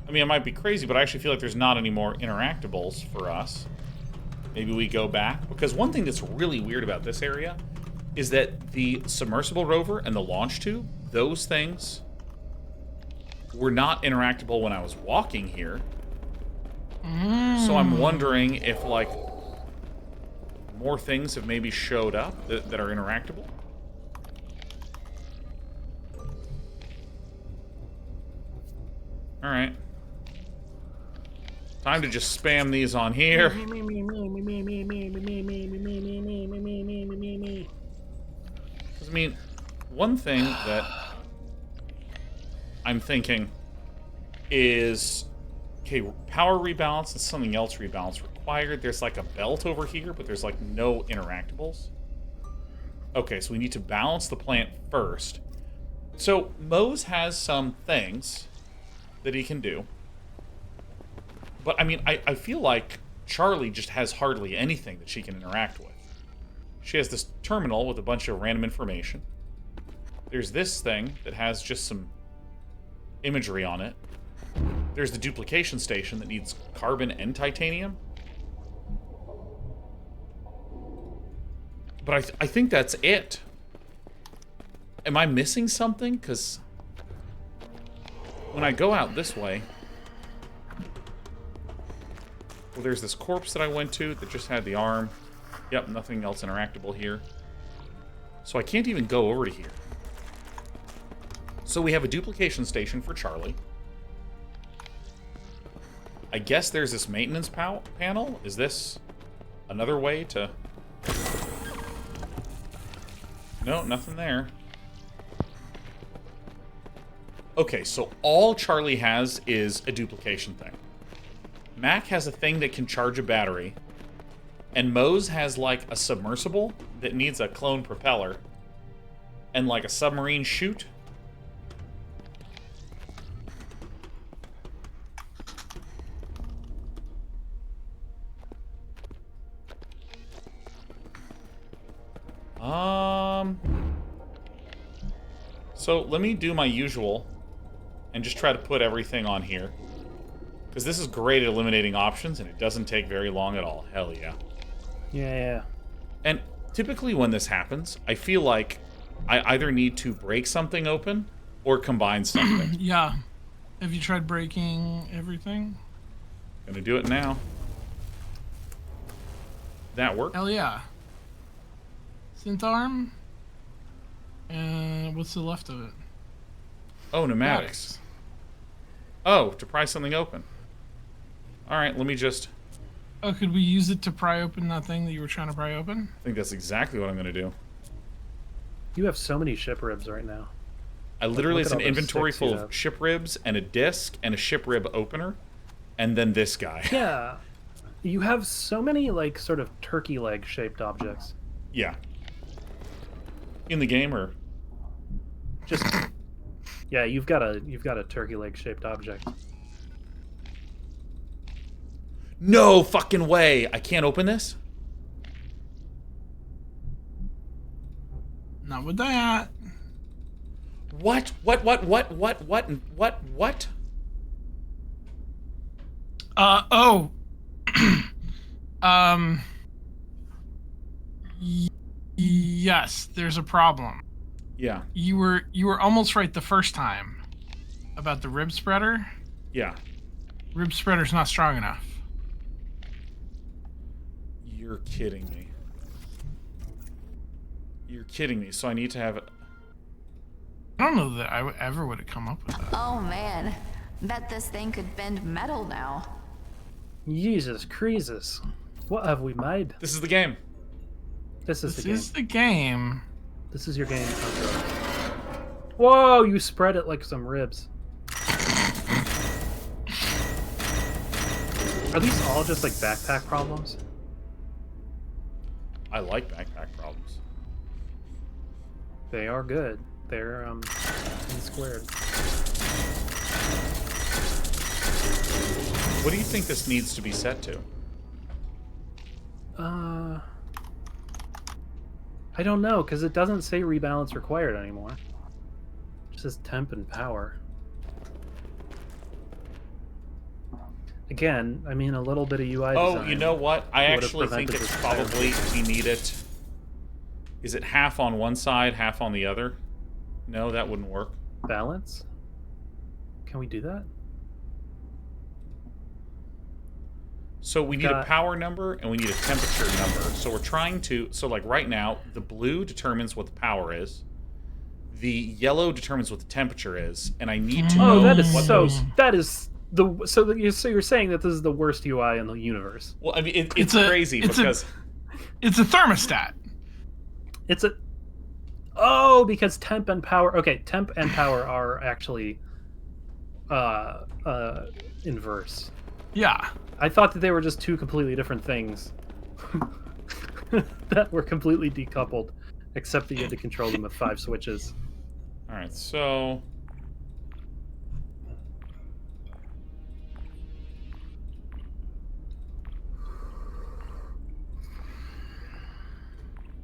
I mean, it might be crazy, but I actually feel like there's not any more interactables for us. Maybe we go back. Because one thing that's really weird about this area is that the submersible rover and the launch tube, those things were not interactable when I was walking here. So I'm wondering if, like, more things have maybe showed up that are interactable. Alright. Time to just spam these on here. I mean, one thing that I'm thinking is, okay, power rebalance and something else rebalance required. There's like a belt over here, but there's like no interactables. Okay, so we need to balance the plant first. So Mose has some things that he can do. But I mean, I feel like Charlie just has hardly anything that she can interact with. She has this terminal with a bunch of random information. There's this thing that has just some imagery on it. There's the duplication station that needs carbon and titanium. But I think that's it. Am I missing something? Because when I go out this way... Well, there's this corpse that I went to that just had the arm. Yep, nothing else interactable here. So I can't even go over to here. So we have a duplication station for Charlie. I guess there's this maintenance panel. Is this another way to... No, nothing there. Okay, so all Charlie has is a duplication thing. Mac has a thing that can charge a battery. And Mose has, like, a submersible that needs a clone propeller. And, like, a submarine chute. So let me do my usual and just try to put everything on here. Because this is great at eliminating options, and it doesn't take very long at all. Hell yeah. Yeah. And typically when this happens, I feel like I either need to break something open or combine something. Yeah. Have you tried breaking everything? Gonna do it now. That worked? Hell yeah. Synth arm. And what's the left of it? Oh, pneumatics. Oh, to pry something open. Alright, let me just... Oh, could we use it to pry open that thing that you were trying to pry open? I think that's exactly what I'm gonna do. You have so many ship ribs right now. I literally, it's an inventory full of ship ribs and a disc and a ship rib opener. And then this guy. Yeah. You have so many, like, sort of turkey leg shaped objects. Yeah. In the game, or just yeah, you've got a turkey leg shaped object. No fucking way! I can't open this? Not with that. What? Oh. Yes, there's a problem. Yeah. You were almost right the first time about the rib spreader. Yeah. Rib spreader's not strong enough. You're kidding me. You're kidding me. So I need to have it. I don't know that I ever would have come up with that. Oh man, bet this thing could bend metal now. Jesus Creases. What have we made? This is the game. This is the game. This is your game. Whoa, you spread it like some ribs. Are these all just like backpack problems? I like backpack problems. They are good. They're squared. What do you think this needs to be set to? I don't know, because it doesn't say rebalance required anymore. It says temp and power. Again, I mean, a little bit of UI design. Oh, you know what? I actually think it's probably we need it. Is it half on one side, half on the other? No, that wouldn't work. Balance? Can we do that? So we need a power number and we need a temperature number. So we're trying to, so like right now, the blue determines what the power is. The yellow determines what the temperature is, and I need to know that is what so. those... That is the so you're saying that this is the worst UI in the universe. Well, I mean, it's crazy because it's a thermostat. It's a because temp and power. Okay, temp and power are actually inverse. Yeah. I thought that they were just two completely different things that were completely decoupled, except that you had to control them with 5 switches. All right, so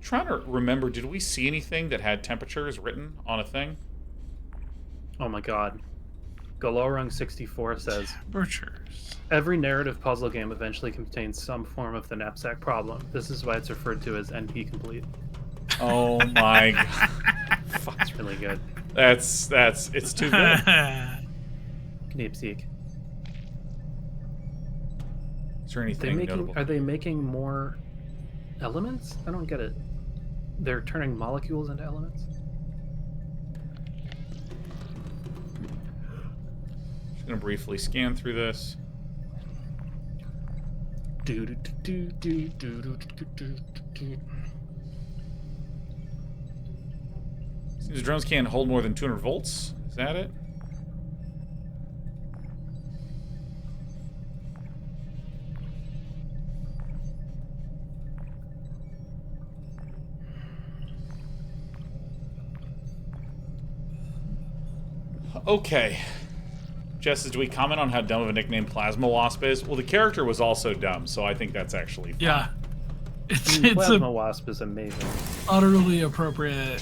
trying to remember, did we see anything that had temperatures written on a thing? Oh my god. Galorung 64 says, Temperatures. Every narrative puzzle game eventually contains some form of the knapsack problem. This is why it's referred to as NP complete. Oh my god. That's really good. It's too good. Knapseek. Is there anything notable? Are they making more elements? I don't get it. They're turning molecules into elements? Just gonna briefly scan through this. Seems drones can't hold more than 200 volts. Is that it? Okay. Jess, do we comment on how dumb of a nickname Plasma Wasp is? Well, the character was also dumb, so I think that's actually fun. Yeah. It's Plasma Wasp is amazing. Utterly appropriate.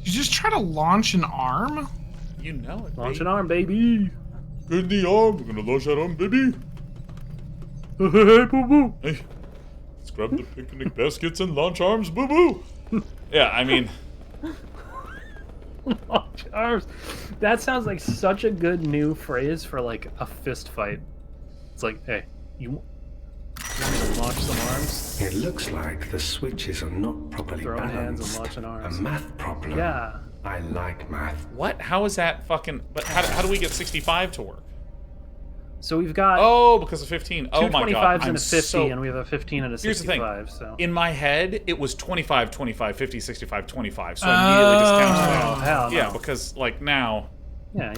You just try to launch an arm? You know it, Launch an arm, baby! Get in the arm. We're gonna launch that arm, baby. Hey, boo-boo! Hey, let's grab the picnic baskets and launch arms, boo-boo! Yeah, I mean... Launch arms. That sounds like such a good new phrase for like a fist fight. It's like, hey, you want me to launch some arms? It looks like the switches are not properly Throwing hands balanced. and launching arms. A math problem. Yeah. I like math. What? How is that fucking... But how do we get 65 to work? So we've got... Oh, because of 15. Oh my god. 25s and a 50, and we have a 15 and a 65. Here's the thing. So. In my head, it was 25, 25, 50, 65, 25. So I immediately discounted that. Hell no. Yeah, because, like, now... Yeah.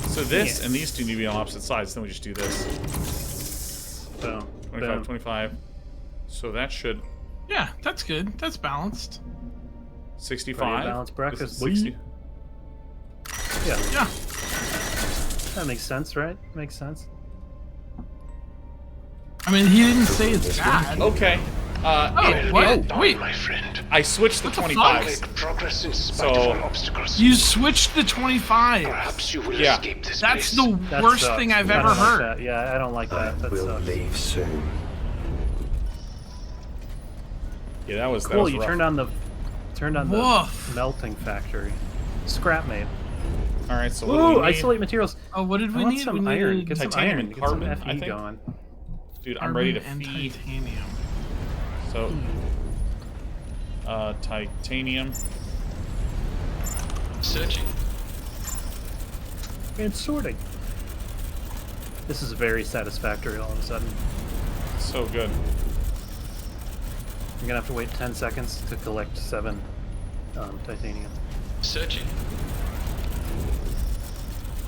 So this and these two need to be on opposite sides. Then we just do this. So, 25, boom. 25. So that should... Yeah, that's good. That's balanced. 65. Balanced breakfast. 60. Yeah. That makes sense, right? Makes sense. I mean, he didn't say it's bad. Okay. Wait. my friend. I switched the What the 25s. Make progress in spite of all obstacles. You switched the 25. Perhaps you will Yeah. escape this That's place. the That worst sucks. thing I've I ever don't like heard. that. Yeah, I don't like I that. That will sucks. leave soon. Yeah, that was Cool, that was you rough. turned on the Woof. melting factory. Scrapmate. All right, so what do Ooh, we need? isolate materials. Oh, what did we I want need? some We iron. needed Get some titanium iron. and Get carbon, some I FE think. going. Dude, I'm ready to carbon and feed. titanium. So, titanium. Searching. And sorting. This is very satisfactory all of a sudden. So good. I'm gonna have to wait 10 seconds to collect 7 titanium. Searching.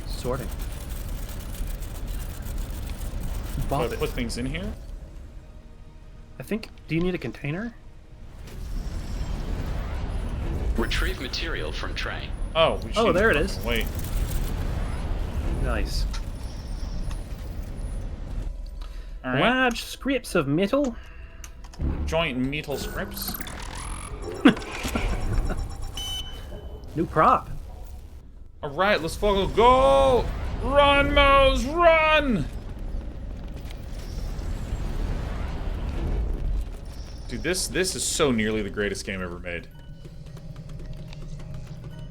Sorting. put things in here. I think. Do you need a container? Retrieve material from tray. Oh, there it is. Wait. Nice. All right. Large scraps of metal. Joint metal scripts. New prop. All right, let's fucking go! Run, Mose, run! Dude, this is so nearly the greatest game ever made.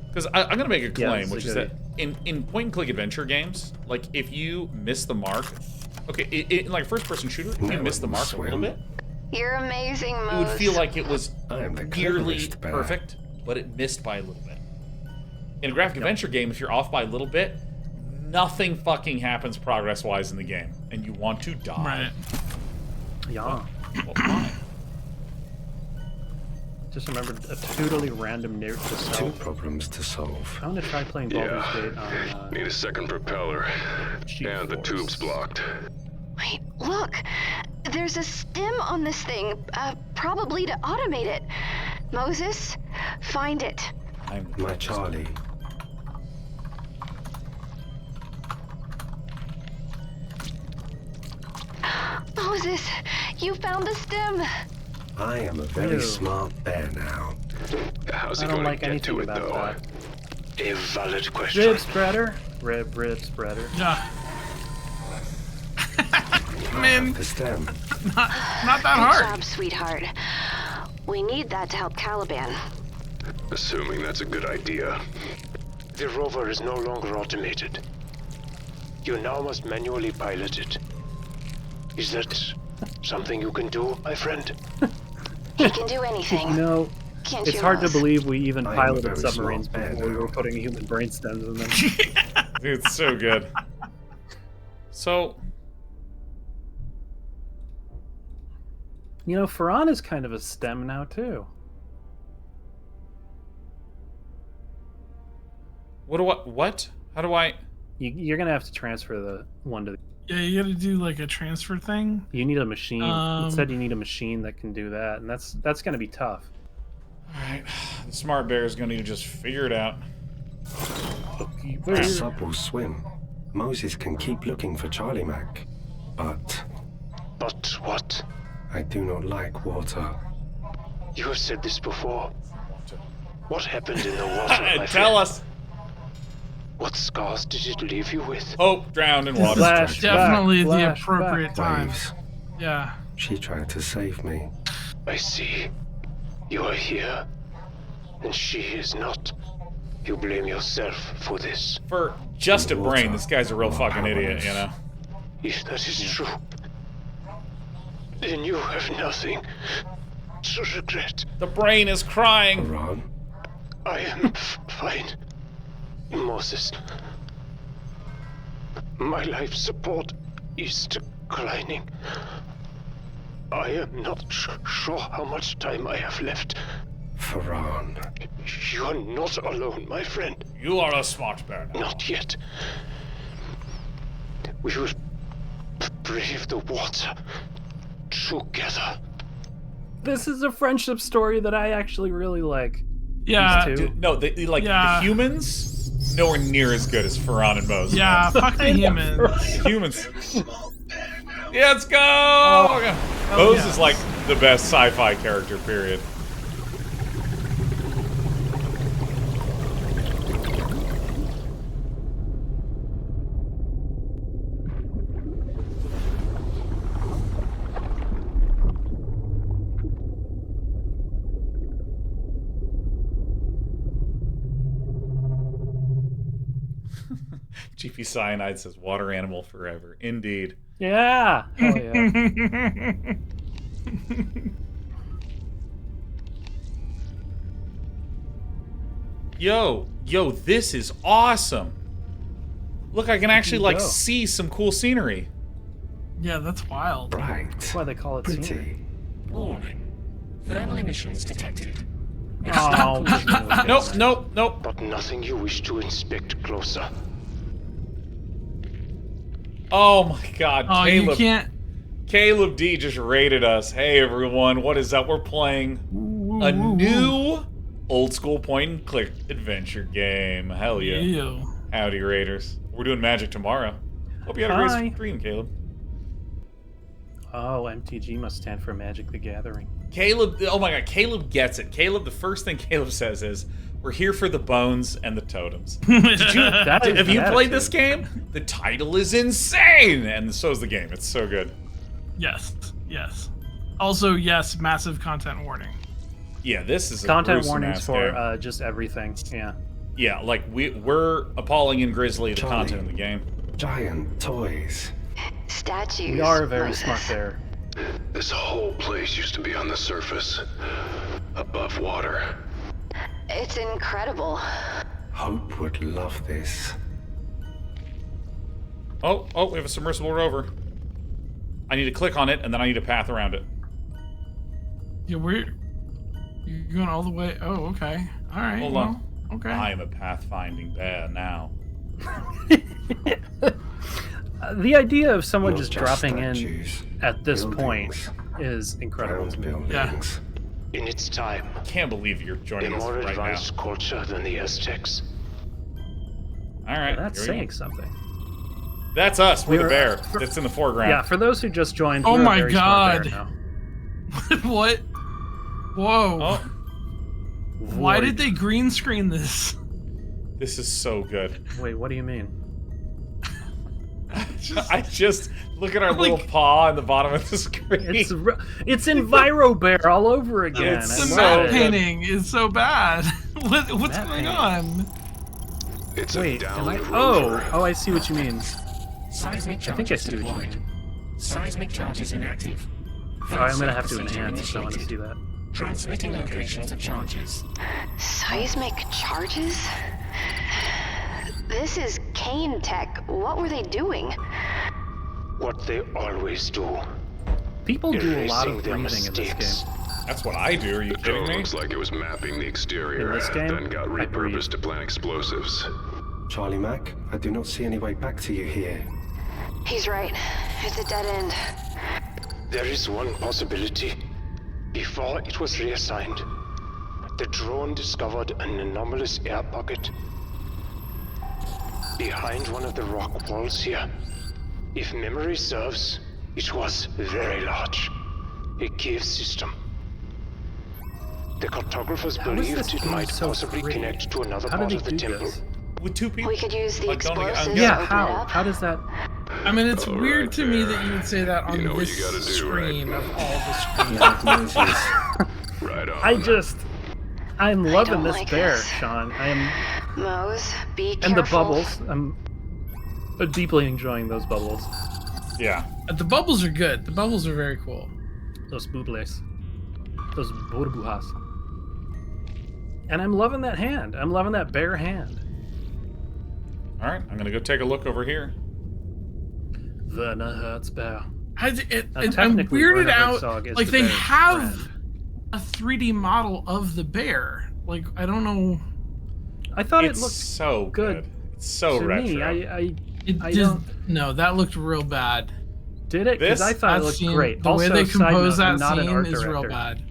Because I'm gonna make a claim, which is that in point-and-click adventure games, like if you miss the mark, okay, in like a first-person shooter, if you miss the mark a little bit, you're amazing, Mose. it would feel like it was nearly perfect, but it missed by a little bit. In a graphic adventure game, if you're off by a little bit, nothing fucking happens progress-wise in the game, and you want to die. Right. Yeah. Well, why? Just remembered a totally random note to solve. 2 problems to solve. I'm gonna try playing Baldur's Gate on. Need a second propeller. And the tube's blocked. Wait, look! There's a stem on this thing, probably to automate it. Moses, find it. My Charlie. Moses, you found the stem. I am a very smart bear now. How's he I don't going like to get anything to it, about though? that. A valid question. Rib spreader. Rib spreader. Yeah. Man, The stem. not that Good hard. job, sweetheart. We need that to help Caliban. Assuming that's a good idea. The rover is no longer automated. You now must manually pilot it. Is that something you can do, my friend? He can do anything. No. Can't It's you, hard to Mose? believe we even I am a piloted very submarines smart bear before we now. were putting human brain stems in them. Dude, it's so good. So, You know, Farron is kind of a stem now, too. what? How do I... You're going to have to transfer the one to the... Yeah, you gotta do like a transfer thing. You need a machine. It said you need a machine that can do that, and that's going to be tough. Alright, the smart bear is gonna need to just figure it out. The sub will swim. Moses can keep looking for Charlie Mac. But But what? I do not like water. You have said this before. What happened in the water, my Tell friend? us! What scars did it leave you with? Hope drowned in water. Flash. Definitely the Flashback. appropriate time. Waves. Yeah. She tried to save me. I see. You are here, and she is not. You blame yourself for this. For just a brain, this guy's a real fucking idiot, you know? If that is true, then you have nothing to regret. The brain is crying! Ron? I am fine, Moses. My life support is declining. I am not sure how much time I have left. Farron. You are not alone, my friend. You are a smart bear now. Not yet. We will brave the water together. This is a friendship story that I actually really like. Yeah. These two. Dude, no, the humans, nowhere near as good as Farron and Mose. Yeah, fuck the humans. Humans. Yeah, let's go! Mose is like the best sci-fi character, period. GP Cyanide says water animal forever. Indeed. Yeah. Hell yeah. Yo, this is awesome. Look, I can actually like go. see some cool scenery. Yeah, that's wild. Right. That's why they call it scenery. Pretty. Warning. Thermal emissions detected. Oh, Nope. But nothing you wish to inspect closer. Oh my God, Oh, Caleb. you can't. Caleb D just rated us. Hey everyone, what is up? We're playing a new old school point and click adventure game. Hell yeah. Ew. Howdy Raiders. We're doing Magic tomorrow. Hope you had a great stream, Caleb. Oh, MTG must stand for Magic the Gathering. Caleb, oh my God, Caleb gets it. Caleb, the first thing Caleb says is, we're here for the bones and the totems. Have you played this game? The title is insane! And so is the game. It's so good. Yes, yes. Also, yes, massive content warning. Yeah, this is a content warnings ass for game. just everything. Yeah. Yeah, like we're appalling and grisly the Charlie, content of the game. Giant toys. Statues. We are very Moses. smart there. This whole place used to be on the surface, above water. It's incredible. Hope would love this. Oh, we have a submersible rover. I need to click on it, and then I need a path around it. Yeah, you're going all the way. Oh, okay. All right. Hold on. Okay. I am a pathfinding bad now. The idea of someone Not just just dropping statues, in at this point buildings, is incredible. round to me. buildings. In its time, I can't believe you're a joining us more right now. advanced culture than the Aztecs. All right, That's here we saying go. something. That's us. We're the We're- bear that's in the foreground. Yeah, for those who just joined, Oh we're a my very smart God. bear now. What? Whoa. Oh, Why did they green screen this? this is so good. Wait, what do you mean? I just look at our little paw on the bottom of the screen. It's Enviro Bear all over again. It's I The so love map it. painting is so bad. What's Map going painting. on? It's Wait, a am I? downed Oh, rover. I see what you mean. Seismic I think I charges see what you deployed. mean. Seismic charges inactive. Sorry, I'm gonna have to Procedure enhance if I want to initiated. see that. Transmitting locations of charges. Seismic charges? This is Kane tech. What were they doing? What they always do. People do a lot of Erasing their breathing in this mistakes. game. That's what I do. Are you The kidding drone me? looks like it was mapping the exterior, In this game, then got I breathe. repurposed to plant explosives. Charlie Mac, I do not see any way back to you here. He's right. It's a dead end. There is one possibility. Before it was reassigned, the drone discovered an anomalous air pocket behind one of the rock walls here. If memory serves, it was very large. A cave system. The cartographers How is believed this it game might so possibly great? connect to another How part did of they the do temple. this? With two people? We could use the Like, don't I- explosives Yeah, to open it how? up. How does that? I mean, it's Oh, weird right to me there. that you would say that on You know what this you gotta do, screen right? of all the screens. Like Moses. Right on. I'm loving don't this like bear, this. Sean. I am, Mose, be and the careful. bubbles. I'm deeply enjoying those bubbles. Yeah. The bubbles are good. The bubbles are very cool. Those bubles. Those burbujas. And I'm loving that hand. I'm loving that bear hand. All right, I'm gonna go take a look over here. Werner Herzberg. I'm technically, weirded Werner out. Herzog is Like the they bear's have friend. a 3D model of the bear. Like I don't know. I thought It's it looked so good. It's so to retro. me. I It I did, don't. no, that looked real bad. Did it? Because This- I thought it That looked scene, great. the Also, way they side compose note, I'm that not an scene art is real director. bad.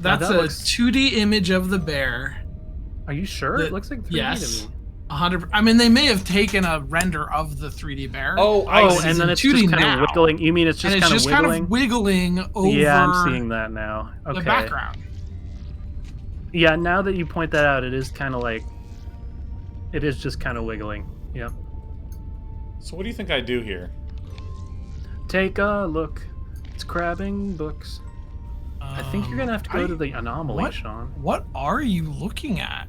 That's a looks- 2D image of the bear. Are you sure? It looks like 3D Yes. to me. 100. I mean, they may have taken a render of the 3D bear. Oh, Oh, and then it's 2D just kind now. of wiggling. You mean it's and just it's kind just of wiggling? kind of wiggling over Yeah, I'm seeing that now. Okay. the background. Yeah, now that you point that out, it is kind of like, it is just kind of wiggling. Yep. So what do you think I do here? Take a look. It's crabbing books. I think you're gonna have to go to the anomaly, what? Sean. What are you looking at?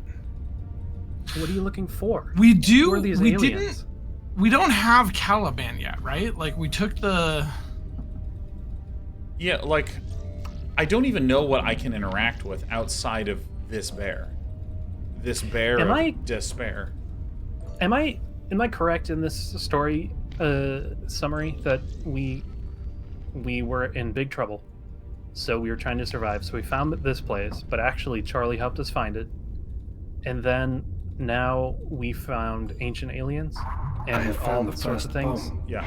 What are you looking for? We Who do. are these We aliens? didn't. We don't have Caliban yet, right? Like we took the. Yeah, like I don't even know what I can interact with outside of this bear. This bear Am of I- despair. Am I correct in this story summary that we were in big trouble? So we were trying to survive. So we found this place, but actually Charlie helped us find it. And then now we found ancient aliens. I and have all found the sorts of first things. bomb. Yeah.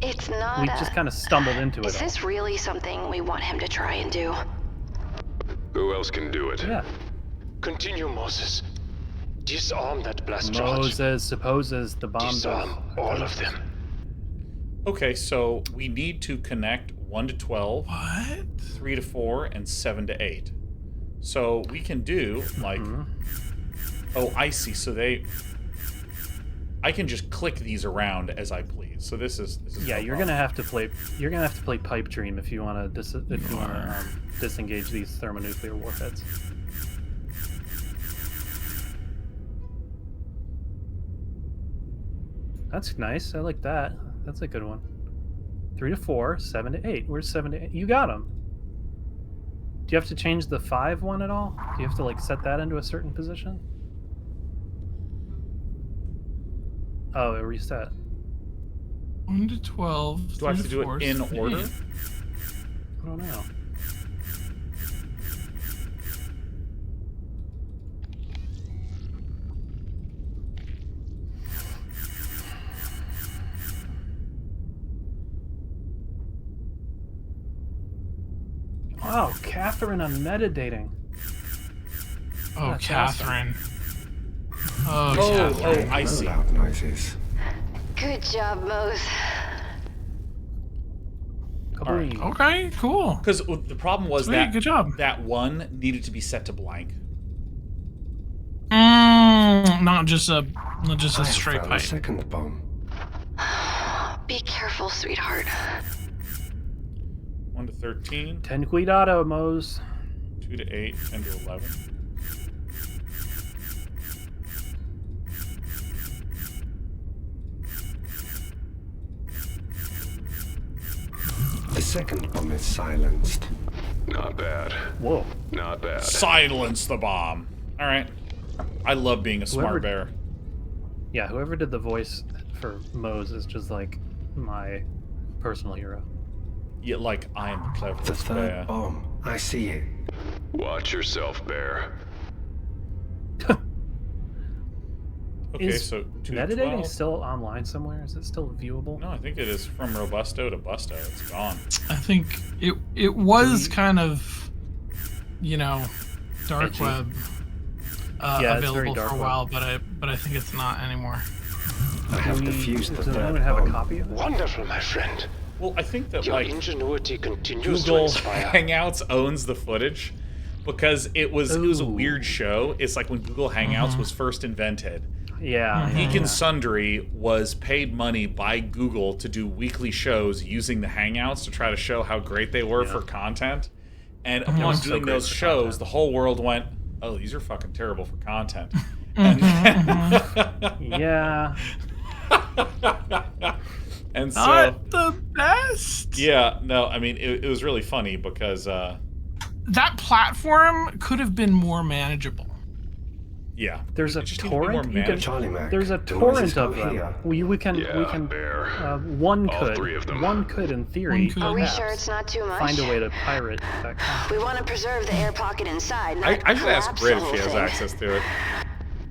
It's not We just kind of stumbled into it Is all. this really something we want him to try and do? Who else can do it? Yeah. Continue, Moses. Disarm that blast charge. Moses supposes the bombs Disarm all of them. Okay, so we need to connect 1 to 12, What? 3 to 4, and 7 to 8. So we can do like, oh, I see. So I can just click these around as I please. So this is Yeah, no you're problem. gonna have to play. You're gonna have to play Pipe Dream if you want to disengage these thermonuclear warheads. That's nice. I like that. That's a good one. 3 to 4, 7 to 8. Where's 7 to 8? You got them. Do you have to change the 5 one at all? Do you have to like set that into a certain position? Oh, it reset. 1 to 12. Do I have to do it in order? I don't know. Wow, Catherine on metadating. Oh, That's Catherine. Oh, Oh, Catherine. I see. Loud noises. Good job, Mose. Kaboom. Okay, cool. Because the problem was Sweet, that good job. that one needed to be set to blank. Not just a I have straight found pipe. the second bomb. Be careful, sweetheart. 1 to 13, 10 cuidado, Mose. 2 to 8, 10 to 11. The second bomb is silenced. Not bad. Whoa. Not bad. Silence the bomb. All right. I love being a smart Whoever- bear. Yeah, whoever did the voice for Mose is just like my personal hero. Yeah, like I am the The cleverest third bear. bomb. I see it. Watch yourself, Bear. Okay, Is so 2 to metadating 12. still online somewhere? Is it still viewable? No, I think it is from Robusto to Busto. It's gone. I think it was kind of, dark Edgy. web Yeah, it's very available dark for a web. while, but I think it's not anymore. I have defused the Does third anyone have a bomb. copy of it? Wonderful, my friend. Well, I think that Your like ingenuity continues to Google inspire. Hangouts owns the footage because it was a Ooh. weird show. It's like when Google Hangouts was first invented. Yeah. Geek and Sundry was paid money by Google to do weekly shows using the Hangouts to try to show how great they were for content. And upon so doing great those for shows, content. the whole world went, "Oh, these are fucking terrible for content." Yeah. And so, Not the best. yeah, no, I mean, it was really funny because, That platform could have been more manageable. yeah, There's a it just needed to be more torrent. You can, manageable. Charlie Mac. there's a the noises torrent of go them. here. We can Yeah, Bear. one All could three of them. one could in theory One could. Are we perhaps sure it's not too much? find a way to pirate that. We want to preserve the air pocket inside, not I should ask collapse Brit the if whole she has thing. access to it.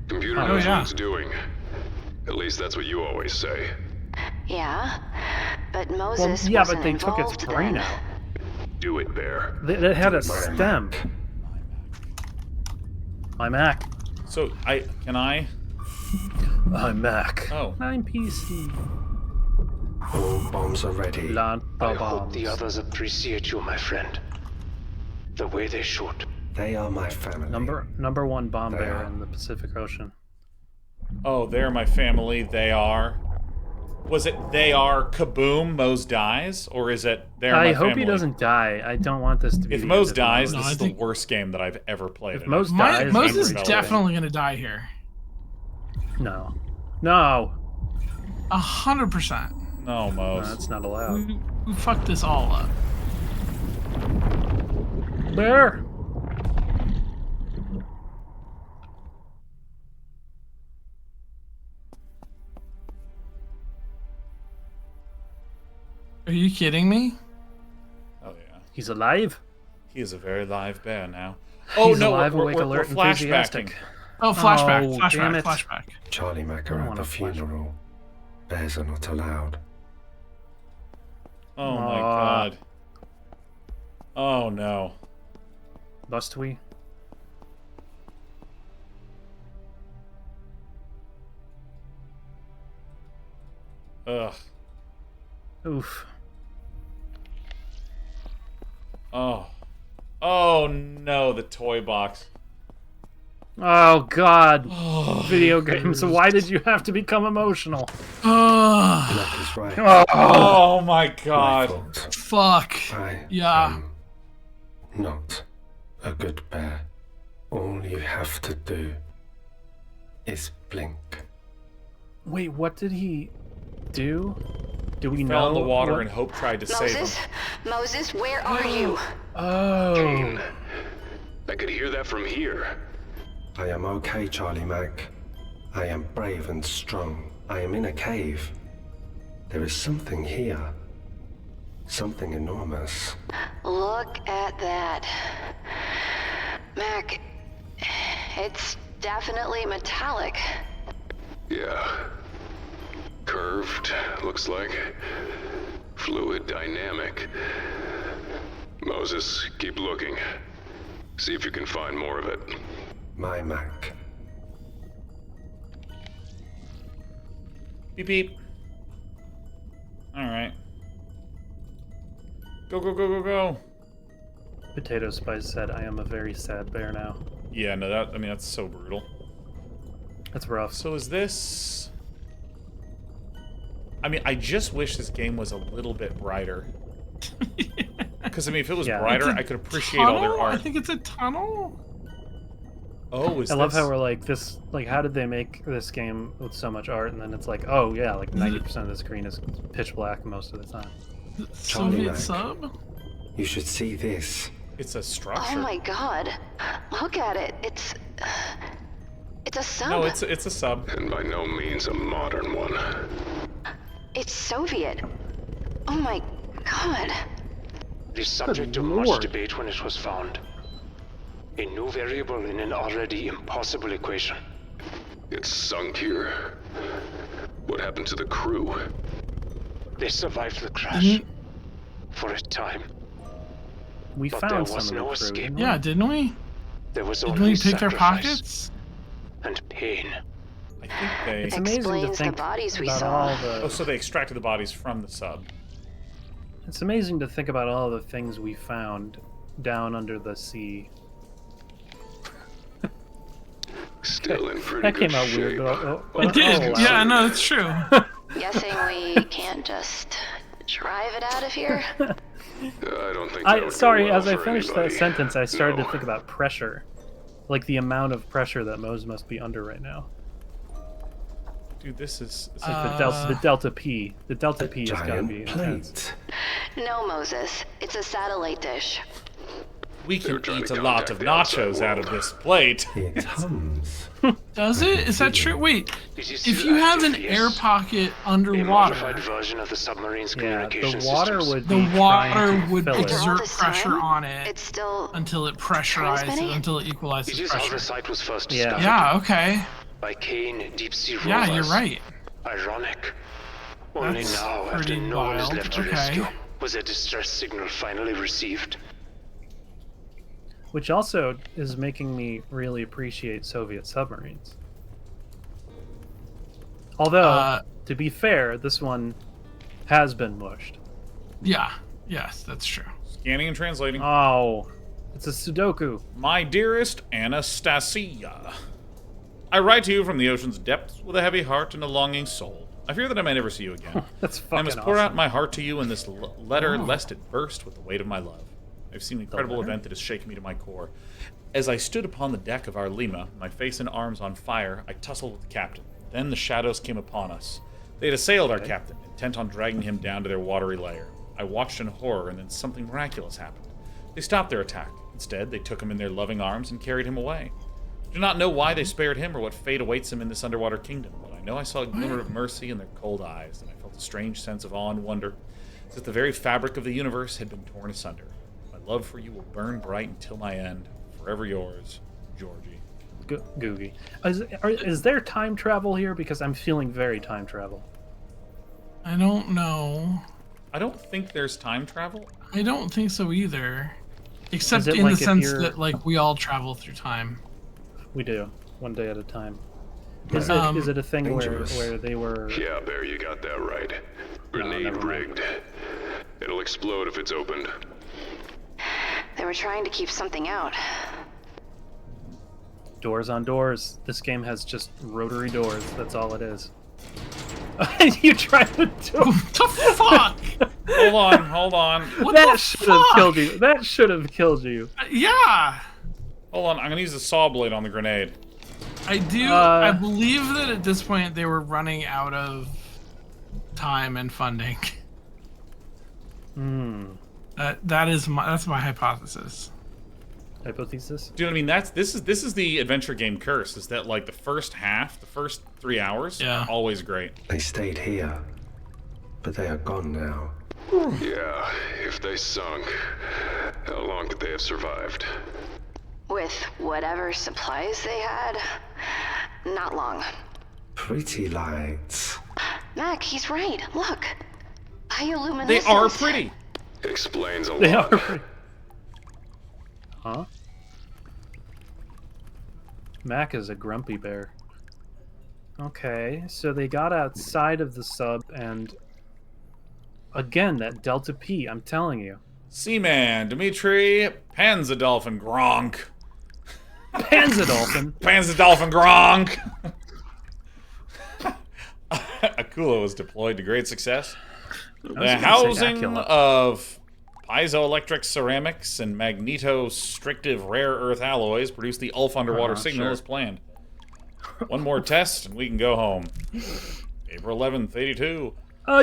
Computer Oh, knows yeah. what it's doing. At least that's what you always say. Yeah, but Moses Well, yeah, wasn't but they took its involved brain then. out. Do it, Bear. It had a My stem. Mac. My Mac. So can I? I'm Mac. Oh. I'm PC. All bombs are ready. Land I the hope the bombs. others appreciate you, my friend. The way they should. They are my family. Number one bomb They bear are. in the Pacific Ocean. Oh, they're my family. They are. Was it they are kaboom? Mose dies, or is it they're my I hope family? he doesn't die. I don't want this to be. If the Mose end of dies, No, this I is the think- worst game that I've ever played. If in. Mose dies, Mose is I'm rebelling. definitely gonna die here. No. No. 100%. No, Mose. That's not allowed. We fucked this all up. Bear. Are you kidding me? Oh yeah, He's alive. he is a very live bear now. Oh He's no, alive, we're awake, alert, flashbacking. enthusiastic. Oh, flashback, Oh, flashback, damn it. flashback. Charlie Mac are at want the a flash- funeral. Bears are not allowed. Oh my god. Oh no. Must we? Ugh. Oof. Oh. Oh no, the toy box. Oh god. Video games. Why did you have to become emotional? Luck is right. Oh my god. My fault. Fuck. I Yeah. am not a good bear. All you have to do is blink. Wait, what did he do? Do we Fell in know? the water what- and Hope tried to save him. Moses, where are you? Oh. Kane, I could hear that from here. I am okay, Charlie Mac. I am brave and strong. I am in a cave. There is something here. Something enormous. Look at that. Mac, it's definitely metallic. Yeah. Curved, looks like. Fluid dynamic. Moses, keep looking. See if you can find more of it. My Mac. Beep beep. Alright. Go, go, go, go, go. Potato Spice said, I am a very sad bear now. Yeah, no, that, I mean, that's so brutal. That's rough. So is this... I mean, I just wish this game was a little bit brighter. Because, I mean, if it was brighter, I could appreciate all their art. I think it's a tunnel. Oh, is I love this- how we're like, this, like, how did they make this game with so much art? And then it's like, oh yeah, like 90% of the screen is pitch black most of the time. Soviet Mac. sub? You should see this. It's a structure. Oh my god. Look at it. It's a sub. No, it's a sub. And by no means a modern one. It's Soviet. Oh my god. The subject of much debate when it was found. A new variable in an already impossible equation. It's sunk here. What happened to the crew? They survived the crash. For a time. We But found there some was of no the crew. escape. didn't Yeah, didn't we? There was Didn't only we pick their sacrifice pockets? and pain. I think they... It's amazing to Explains the think bodies we about saw. all the... Oh, so they extracted the bodies from the sub. It's amazing to think about all the things we found down under the sea. Still in pretty That good came out shape. weird, but It did. I'll allow Yeah, it. no, it's true. Guessing we can't just drive it out of here? I don't think that would go Sorry, well as I for finished anybody. that sentence, I started No. to think about pressure. Like the amount of pressure that Mose must be under right now. Dude, this is... It's like the Delta P. The Delta P has got to Giant be intense. plate. No, Moses. It's a satellite dish. We They were can trying eat to a lot contact of the outside nachos out of world. this plate. It hums. Does it? Is that true? Wait, It is if still you have an active, air yes. pocket A modified underwater, version of the submarine's Yeah, communication the water systems. would be the water trying to would fill it. exert this pressure time, on it It's still until it pressurizes, transmitting? until it It equalizes is how pressure. the site was first Yeah. discovered. Yeah, okay. By Kane deep sea rovers. Yeah, you're right. Ironic. Only That's now, after pretty no one is wild. left to Okay. rescue, was a distress signal finally received. Which also is making me really appreciate Soviet submarines. Although, to be fair, this one has been mushed. Yeah, yes, that's true. Scanning and translating. Oh, it's a Sudoku. My dearest Anastasia, I write to you from the ocean's depths with a heavy heart and a longing soul. I fear that I may never see you again. That's I fucking must pour out awesome. my heart to you in this letter, lest it burst with the weight of my love. I've seen an incredible letter? event that has shaken me to my core. As I stood upon the deck of our Lima, my face and arms on fire, I tussled with the captain. Then the shadows came upon us. They had assailed our captain, intent on dragging him down to their watery lair. I watched in horror, and then something miraculous happened. They stopped their attack. Instead, they took him in their loving arms and carried him away. I do not know why they spared him or what fate awaits him in this underwater kingdom, but I know I saw a glimmer of mercy in their cold eyes, and I felt a strange sense of awe and wonder, as if the very fabric of the universe had been torn asunder. My love for you will burn bright until my end. Forever yours, Georgie. Googie. Is there time travel here? Because I'm feeling very time travel. I don't know. I don't think there's time travel. I don't think so either. Except it in like the if sense you're- that, like, we all travel through time. We do, one day at a time. Is it a thing where they were? Yeah, Bear, you got that right. Grenade rigged. It'll explode if it's opened. They were trying to keep something out. Doors on doors. This game has just rotary doors. That's all it is. You tried to do. What the fuck? Hold on. What That the should have fuck? killed you. That should have killed you. Yeah. Hold on, I'm gonna use the saw blade on the grenade. I do. I believe that at this point they were running out of time and funding. That's my hypothesis. Hypothesis. Do you know what I mean? This is the adventure game curse. Is that like the first 3 hours, are always great. They stayed here, but they are gone now. Yeah, if they sunk, how long could they have survived? With whatever supplies they had, not long. Pretty lights. Mac, he's right. Look. Bioluminescence. They are pretty. Explains a They lot. are pretty. Huh? Mac is a grumpy bear. Okay, so they got outside of the sub and... Again, that Delta P, I'm telling you. Seaman, Dimitri, Panzerdolphin, Gronk. Panzerdolphin? Panzerdolphin, Gronk! Akula was deployed to great success. The housing of piezoelectric ceramics and magnetostrictive rare earth alloys produced the ULF underwater signal as planned. One more test and we can go home. April 11th, 82.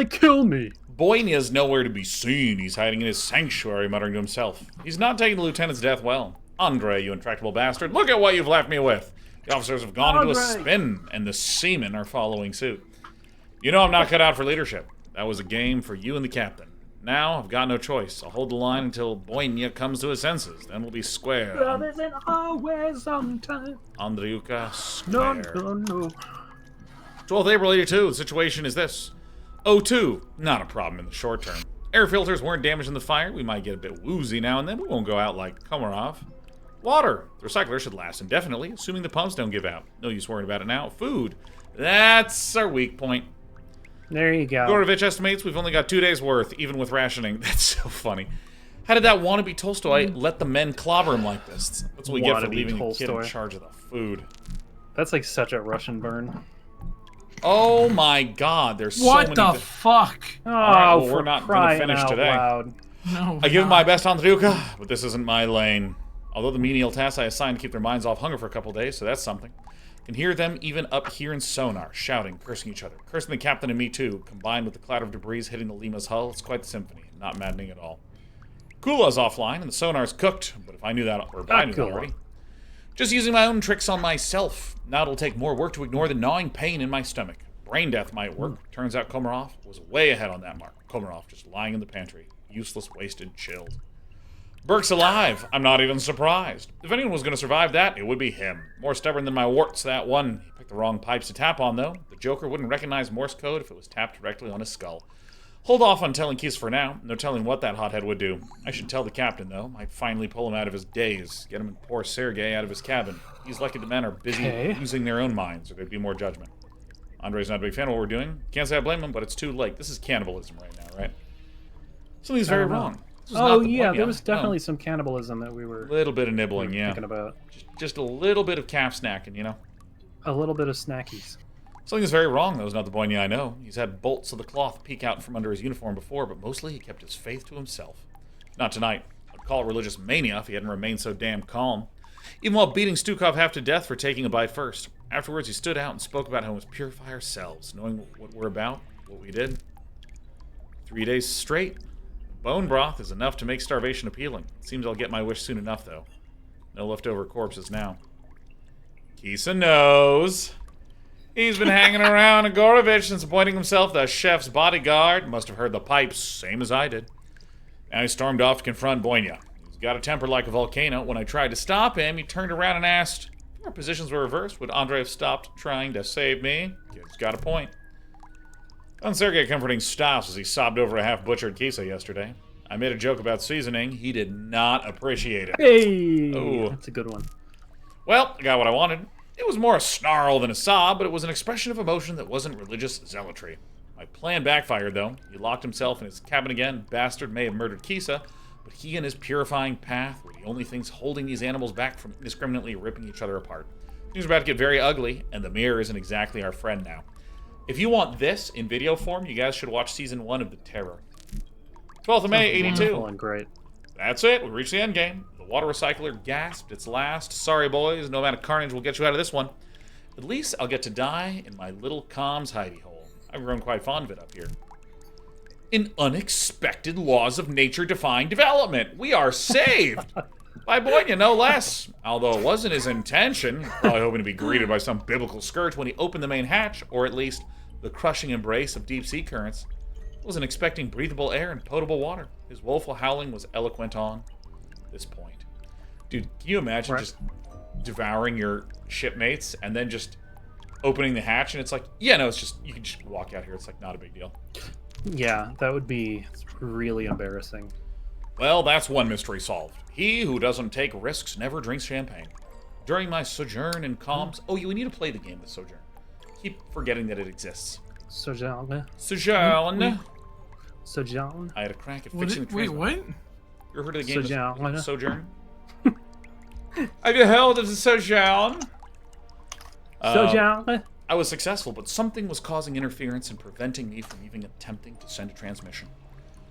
Kill me. Boynya's nowhere to be seen. He's hiding in his sanctuary, muttering to himself. He's not taking the lieutenant's death well. Andre, you intractable bastard, look at what you've left me with. The officers have gone into a spin, and the seamen are following suit. You know I'm not cut out for leadership. That was a game for you and the captain. Now, I've got no choice. I'll hold the line until Boynia comes to his senses. Then we'll be square. Love isn't always on time. Andriuka square. No. 12th April 82, the situation is this. O2, not a problem in the short term. Air filters weren't damaged in the fire. We might get a bit woozy now and then, but we won't go out like Komarov. Water. The recycler should last indefinitely, assuming the pumps don't give out. No use worrying about it now. Food. That's our weak point. There you go. Gorovich estimates we've only got 2 days worth, even with rationing. That's so funny. How did that wannabe Tolstoy let the men clobber him like this? That's what we get for leaving a kid in charge of the food. That's like such a Russian burn. Oh my god, there's so many... What the fuck? Oh, right, well, we're not going to finish today. Loud. No, I give my best, Andriuka, but this isn't my lane. Although the menial tasks I assigned keep their minds off hunger for a couple days, so that's something. Can hear them even up here in sonar, shouting, cursing each other. Cursing the captain and me too, combined with the clatter of debris hitting the Lima's hull. It's quite the symphony, not maddening at all. Kula's offline, and the sonar's cooked, but if I knew that, or I knew that already. Just using my own tricks on myself. Now it'll take more work to ignore the gnawing pain in my stomach. Brain death might work. Turns out Komarov was way ahead on that mark. Komarov just lying in the pantry. Useless, wasted, chilled. Burke's alive. I'm not even surprised. If anyone was going to survive that, it would be him. More stubborn than my warts, that one. He picked the wrong pipes to tap on, though. The Joker wouldn't recognize Morse code if it was tapped directly on his skull. Hold off on telling Keys for now. No telling what that hothead would do. I should tell the captain, though. Might finally pull him out of his daze. Get him and poor Sergei out of his cabin. He's lucky the men are busy losing their own minds, or there'd be more judgment. Andre's not a big fan of what we're doing. Can't say I blame him, but it's too late. This is cannibalism right now, right? Something's very wrong. Oh yeah, there was definitely some cannibalism that we were... A little bit of nibbling, yeah. Thinking about. Just a little bit of calf snacking, you know? A little bit of snackies. Something's very wrong, though. It's not the Boynia I know. He's had bolts of the cloth peek out from under his uniform before, but mostly he kept his faith to himself. Not tonight. I'd call it religious mania if he hadn't remained so damn calm. Even while beating Stukov half to death for taking a bite first. Afterwards, he stood out and spoke about how we must purify ourselves, knowing what we're about, what we did. 3 days straight. Bone broth is enough to make starvation appealing. Seems I'll get my wish soon enough, though. No leftover corpses now. Kisa knows. He's been hanging around Gorovich since appointing himself the chef's bodyguard. Must have heard the pipes, same as I did. Now he stormed off to confront Boynia. He's got a temper like a volcano. When I tried to stop him, he turned around and asked, if our positions were reversed, would Andre have stopped trying to save me? Kid's got a point. Found Sergei comforting Stas as he sobbed over a half-butchered Kisa yesterday. I made a joke about seasoning. He did not appreciate it. Hey! Oh. That's a good one. Well, I got what I wanted. It was more a snarl than a sob, but it was an expression of emotion that wasn't religious zealotry. My plan backfired, though. He locked himself in his cabin again. Bastard may have murdered Kisa, but he and his purifying path were the only things holding these animals back from indiscriminately ripping each other apart. Things are about to get very ugly, and the mirror isn't exactly our friend now. If you want this in video form, you guys should watch Season 1 of The Terror. 12th of May, 82. And great. That's it. We reached the end game. The water recycler gasped its last. Sorry, boys. No amount of carnage will get you out of this one. At least I'll get to die in my little comms hidey hole. I've grown quite fond of it up here. An unexpected laws of nature defying development. We are saved. By Boynia, no less. Although it wasn't his intention. Probably hoping to be greeted by some biblical scourge when he opened the main hatch, or at least the crushing embrace of deep sea currents. Wasn't expecting breathable air and potable water. His woeful howling was eloquent on this point. Dude, can you imagine just devouring your shipmates and then just opening the hatch and it's like, yeah, no, it's just, you can just walk out here. It's like not a big deal. Yeah, that would be really embarrassing. Well, that's one mystery solved. He who doesn't take risks never drinks champagne. During my sojourn in comms... Oh, we need to play the game with Sojourn. Keep forgetting that it exists. Sojourn. Sojourn. Sojourn. I had a crack at fixing the transmitter. Wait, what? You ever heard of the game Sojourn. Sojourn? Have you heard of the Sojourn? Sojourn. I was successful, but something was causing interference and preventing me from even attempting to send a transmission.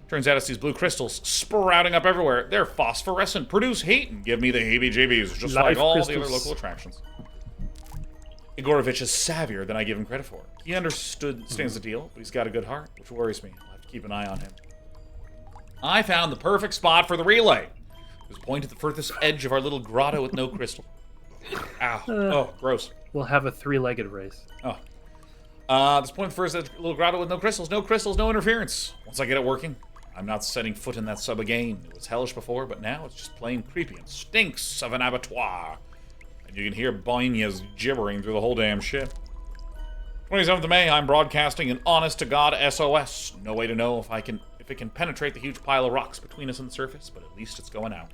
Turns out it's these blue crystals sprouting up everywhere. They're phosphorescent, produce heat, and give me the heebie-jeebies, just like all the other local attractions. Igorovich is savvier than I give him credit for. He understands the deal, but he's got a good heart, which worries me. I'll have to keep an eye on him. I found the perfect spot for the relay. It was pointed at the furthest edge of our little grotto with no crystal. Ow. Oh, gross. We'll have a three-legged race. Oh. This point first, that little grotto with no crystals, no interference. Once I get it working, I'm not setting foot in that sub again. It was hellish before, but now it's just plain creepy and stinks of an abattoir. And you can hear Boinya's gibbering through the whole damn ship. 27th of May, I'm broadcasting an honest-to-God SOS. No way to know if it can penetrate the huge pile of rocks between us and the surface, but at least it's going out.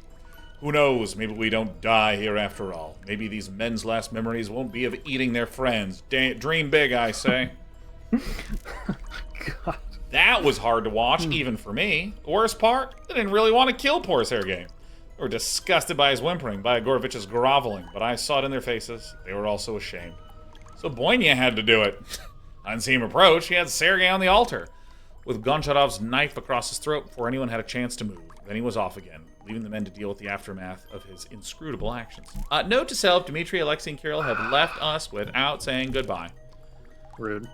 Who knows, maybe we don't die here after all. Maybe these men's last memories won't be of eating their friends. Dream big, I say. God. That was hard to watch, even for me. The worst part, they didn't really want to kill poor Sergei. They were disgusted by his whimpering, by Igorovich's groveling, but I saw it in their faces. They were also ashamed. So Boynia had to do it. I didn't see him approach. He had Sergei on the altar, with Goncharov's knife across his throat before anyone had a chance to move. Then he was off again, leaving the men to deal with the aftermath of his inscrutable actions. Note to self, Dmitri, Alexei, and Kirill have left us without saying goodbye. Rude.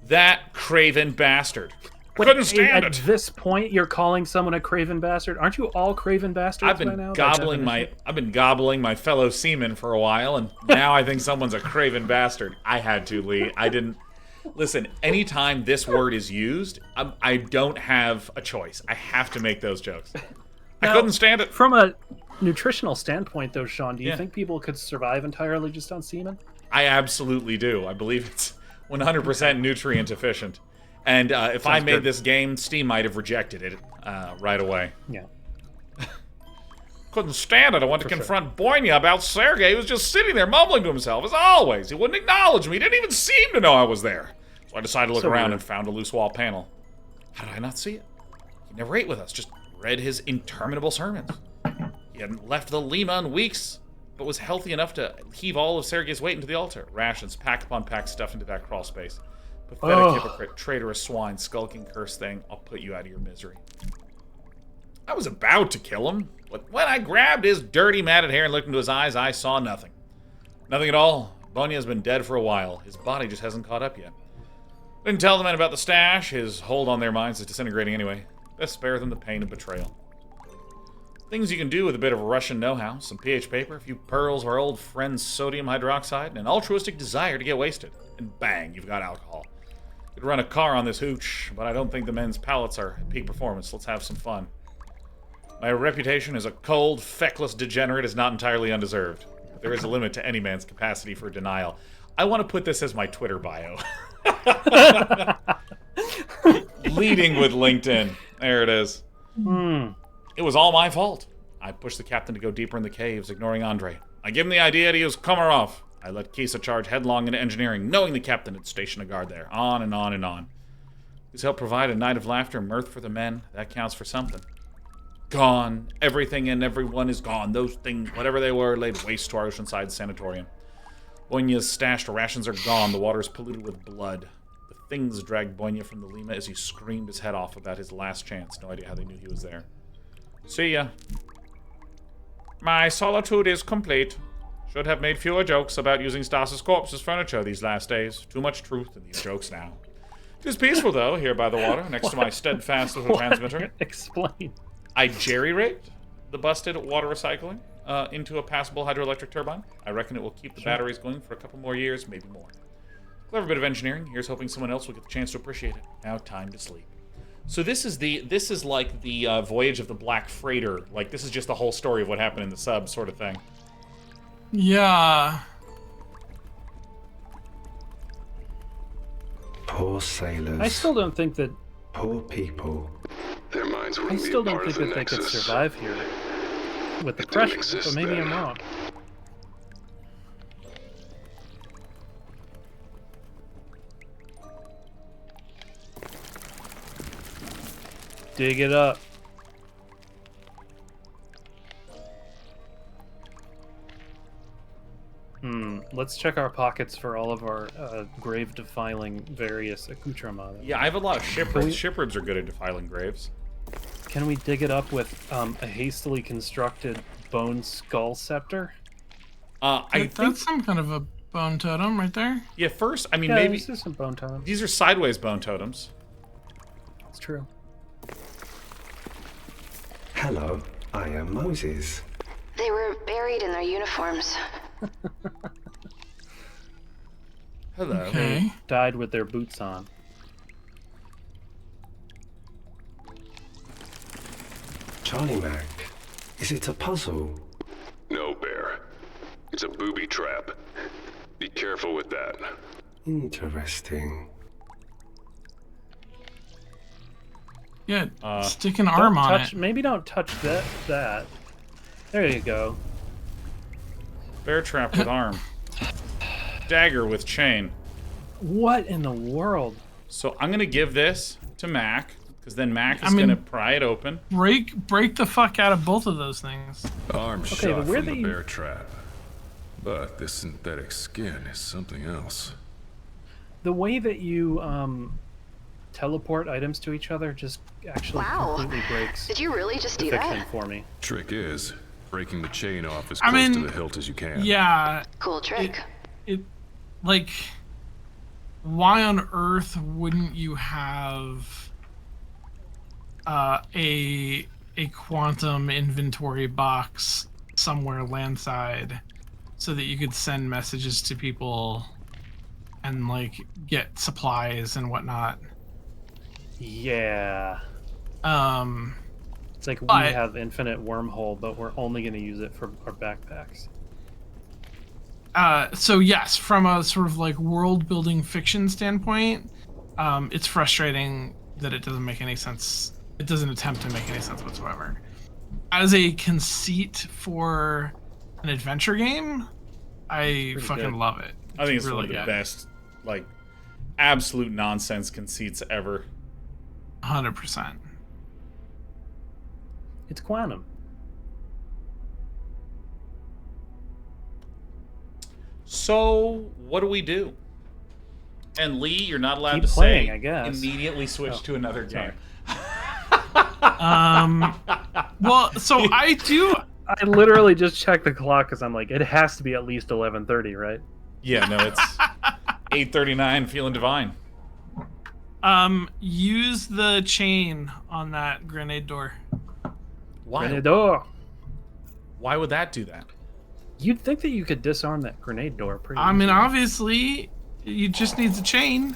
That craven bastard. Couldn't stand at it. At this point, you're calling someone a craven bastard? Aren't you all craven bastards by now? I've been gobbling my fellow seamen for a while, and now I think someone's a craven bastard. I had to, Lee. I didn't... Listen, anytime this word is used, I don't have a choice. I have to make those jokes. Now, I couldn't stand it. From a nutritional standpoint, though, Sean, do you think people could survive entirely just on semen? I absolutely do. I believe it's 100% nutrient efficient. And if I made this game, Steam might have rejected it right away. Yeah. Couldn't stand it. I went to confront Boynia about Sergei. He was just sitting there mumbling to himself, as always. He wouldn't acknowledge me. He didn't even seem to know I was there. So I decided to look around and found a loose wall panel. How did I not see it? He never ate with us, just read his interminable sermons. He hadn't left the Lima in weeks, but was healthy enough to heave all of Sergei's weight into the altar. Rations, pack upon pack, stuff into that crawl space. Pathetic hypocrite, traitorous swine, skulking curse thing. I'll put you out of your misery. I was about to kill him, but when I grabbed his dirty, matted hair and looked into his eyes, I saw nothing. Nothing at all. Bonya's been dead for a while. His body just hasn't caught up yet. Didn't tell the men about the stash. His hold on their minds is disintegrating anyway. Best spare them the pain of betrayal. Things you can do with a bit of Russian know-how, some pH paper, a few pearls of our old friend's sodium hydroxide, and an altruistic desire to get wasted. And bang, you've got alcohol. Could run a car on this hooch, but I don't think the men's palates are at peak performance. Let's have some fun. My reputation as a cold, feckless degenerate is not entirely undeserved. But there is a limit to any man's capacity for denial. I want to put this as my Twitter bio. Leading with LinkedIn. There it is. It was all my fault. I pushed the captain to go deeper in the caves, ignoring Andre. I gave him the idea to use Komarov. I let Kisa charge headlong into engineering, knowing the captain had stationed a guard there. On and on and on. He's helped provide a night of laughter and mirth for the men. That counts for something. Gone. Everything and everyone is gone. Those things, whatever they were, laid waste to our oceanside sanatorium. Boinya's stashed rations are gone. The water is polluted with blood. The things dragged Boinya from the Lima as he screamed his head off about his last chance. No idea how they knew he was there. See ya. My solitude is complete. Should have made fewer jokes about using Stasis corpse as furniture these last days. Too much truth in these jokes now. It is peaceful, though, here by the water, next to my steadfast little transmitter. Explain. I jerry-rigged the busted water recycling into a passable hydroelectric turbine. I reckon it will keep the batteries going for a couple more years, maybe more. Clever bit of engineering. Here's hoping someone else will get the chance to appreciate it. Now time to sleep. So this is like the voyage of the Black Freighter. Like, this is just the whole story of what happened in the sub, sort of thing. Yeah. Poor sailors. I still don't think that. Poor people. Their minds I wouldn't still be a don't part think of the that they could Nexus. survive here with the It didn't pressure. exist But maybe then. I'm wrong. Dig it up. Let's check our pockets for all of our grave defiling various accoutrements. Yeah, I have a lot of ship ribs. Ship ribs are good at defiling graves. Can we dig it up with a hastily constructed bone skull scepter? I think That's some kind of a bone totem right there. yeah. First, I mean, Yeah, maybe this is some bone totems. these are sideways bone totems. It's true. Hello, I am Moses. They were buried in their uniforms. Hello. Okay. Died with their boots on. Charlie Mac, is it a puzzle? No, Bear. It's a booby trap. Be careful with that. Interesting. Yeah, stick an arm Don't on touch, it. Maybe don't touch that. There you go. Bear trap with arm. Dagger with chain. What in the world? So I'm gonna give this to Mac, because then Mac is gonna pry it open. Break the fuck out of both of those things. Arm Okay, shot but where from the they- bear trap. But this synthetic skin is something else. The way that you teleport items to each other just actually Wow. completely breaks Did you really just the do fiction that? for me. Trick is breaking the chain off as I close to mean, the hilt as you can. Yeah. Cool trick. It like, why on earth wouldn't you have a quantum inventory box somewhere landside so that you could send messages to people and like get supplies and whatnot? Yeah. It's like we But- have infinite wormhole, but we're only going to use it for our backpacks. So yes, from a sort of like world building fiction standpoint, it's frustrating that it doesn't make any sense. It doesn't attempt to make any sense whatsoever. As a conceit for an adventure game, I fucking good. love it. I think it's really one of the good. best, like, absolute nonsense conceits ever. 100%. It's quantum. So, what do we do? And Lee, you're not allowed Keep to playing, say I guess. immediately switch Oh, to another sorry. game. Well, so I do. I literally just checked the clock because I'm like, it has to be at least 11:30, right? Yeah, no, it's 8:39, feeling divine. Use the chain on that grenade door. Why? Grenador. Why would that do that? You'd think that you could disarm that grenade door pretty I mean, easily. obviously, you just need the chain.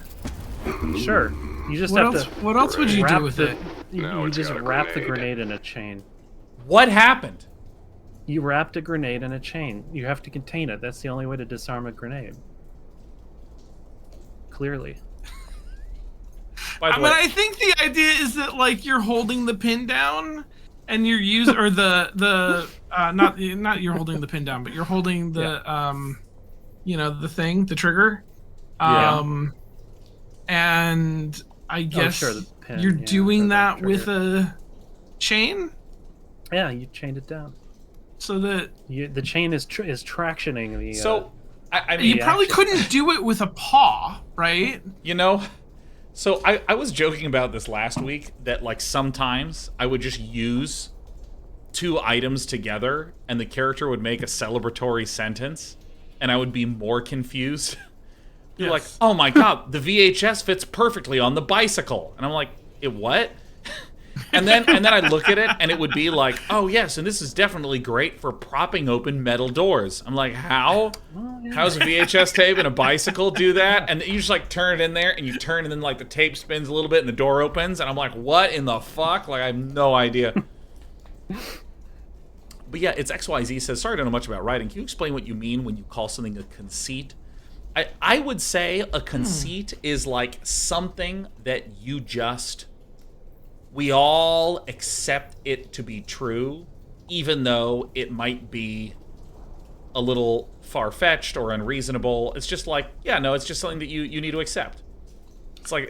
Sure. You just What have else? to What else would you wrap do with the, it? No, you it's just got a wrap the grenade. grenade in a chain. What happened? You wrapped a grenade in a chain. You have to contain it. That's the only way to disarm a grenade. Clearly. By the I way, mean, I think the idea is that like you're holding the pin down, and you're using or not you're holding the pin down, but you're holding the the thing, the trigger. And I guess the pin, you're doing the that trigger. with a chain. Yeah, you chained it down. So that the chain is tractioning the. So, I mean, you probably couldn't do it with a paw, right? You know, so I was joking about this last week that like sometimes I would just use 2 items together and the character would make a celebratory sentence and I would be more confused. You're like, oh my god, the VHS fits perfectly on the bicycle. And I'm like, it what? And then I look at it and it would be like, oh yes, and this is definitely great for propping open metal doors. I'm like, how? How's a VHS tape and a bicycle do that? And you just like turn it in there and you turn and then like the tape spins a little bit and the door opens and I'm like, what in the fuck? Like I have no idea. But yeah, it's XYZ says, sorry I don't know much about writing. Can you explain what you mean when you call something a conceit? I would say a conceit is like something that you just... we all accept it to be true, even though it might be a little far-fetched or unreasonable. It's just like, yeah, no, it's just something that you need to accept. It's like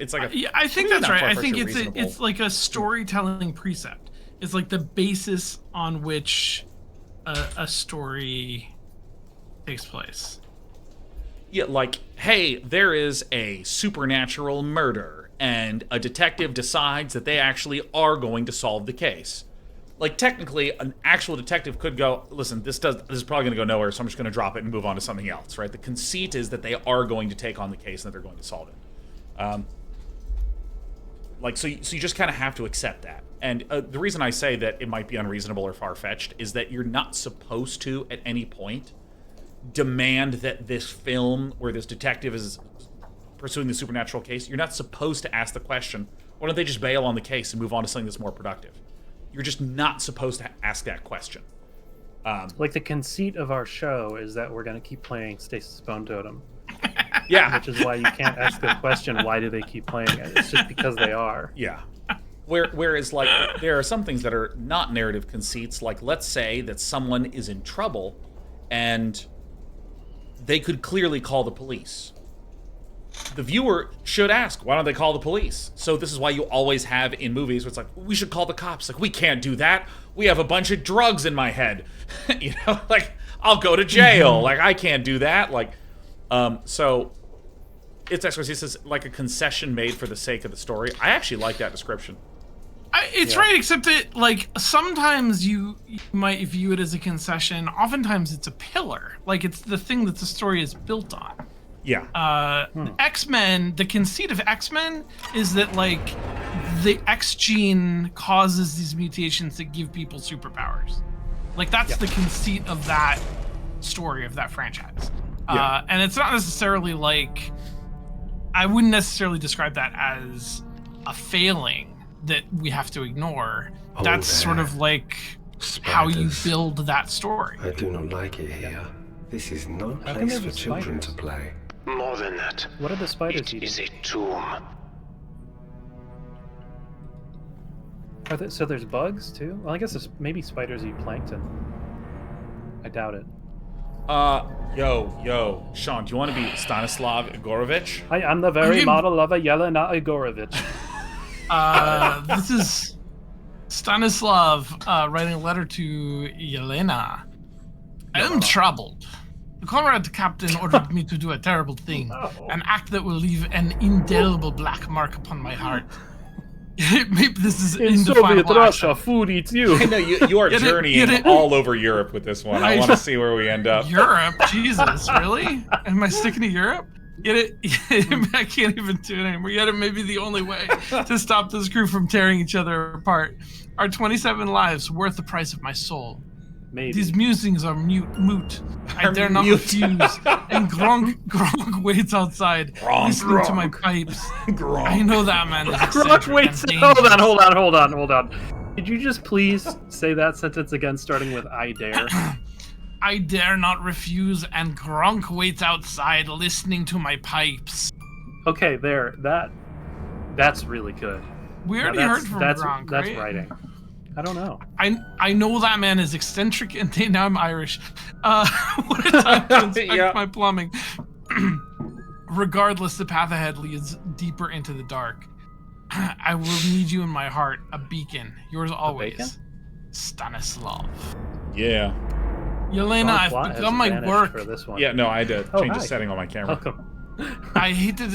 I think that's right. I think it's like a storytelling precept. It's like the basis on which a story takes place. Yeah, like, hey, there is a supernatural murder, and a detective decides that they actually are going to solve the case. Like, technically, an actual detective could go, listen, this is probably going to go nowhere, so I'm just going to drop it and move on to something else, right? The conceit is that they are going to take on the case and that they're going to solve it. So you just kind of have to accept that. And the reason I say that it might be unreasonable or far-fetched is that you're not supposed to, at any point, demand that this film where this detective is pursuing the supernatural case, you're not supposed to ask the question, why don't they just bail on the case and move on to something that's more productive? You're just not supposed to ask that question. Like the conceit of our show is that we're going to keep playing Stasis Bone Totem. Yeah. Which is why you can't ask the question, why do they keep playing it? It's just because they are. Yeah. Whereas, like, there are some things that are not narrative conceits. Like, let's say that someone is in trouble and they could clearly call the police. The viewer should ask, why don't they call the police? So this is why you always have in movies where it's like, we should call the cops. Like, we can't do that. We have a bunch of drugs in my head. You know, like, I'll go to jail. Like, I can't do that. Like, so it's actually this is like a concession made for the sake of the story. I actually like that description. It's right, except that, like, sometimes you might view it as a concession. Oftentimes it's a pillar. Like, it's the thing that the story is built on. Yeah. X-Men, the conceit of X-Men is that, like, the X gene causes these mutations that give people superpowers. Like, that's the conceit of that story, of that franchise. And it's not necessarily, like... I wouldn't necessarily describe that as a failing that we have to ignore. That's sort of like how you build that story. I do not like it here. This is not a place for children to play. More than that. What are the spiders eating? It is a tomb. So there's bugs too? Well, I guess maybe spiders eat plankton. I doubt it. Yo, Sean, do you want to be Stanislav Igorovich? I am the very model of a Yelena Igorovich. This is Stanislav writing a letter to Yelena. I am troubled. The Conrad captain ordered me to do a terrible thing, an act that will leave an indelible black mark upon my heart. Maybe this is in Soviet Russia, food eats you. I know you are journeying all over Europe with this one. I want to see where we end up. Europe, Jesus, really? Am I sticking to Europe? I can't even do it anymore. Yet it may be the only way to stop this crew from tearing each other apart. Are 27 lives worth the price of my soul? Maybe. These musings are moot. I dare not refuse. And Gronk waits outside, listening to my pipes. I know that man is Gronk waits. Hold on. Did you just please say that sentence again, starting with I dare? I dare not refuse, and Gronk waits outside, listening to my pipes. Okay, there. That's really good. We already heard from Gronk, That's right? writing. I don't know. I know that man is eccentric, and now I'm Irish. What a time to inspect my plumbing. Regardless, the path ahead leads deeper into the dark. I will need you in my heart, a beacon. Yours always, Stanislav. Yeah. Yelena, I've begun my work. For this one. Yeah, no, I had to change the setting on my camera. Welcome. I hate to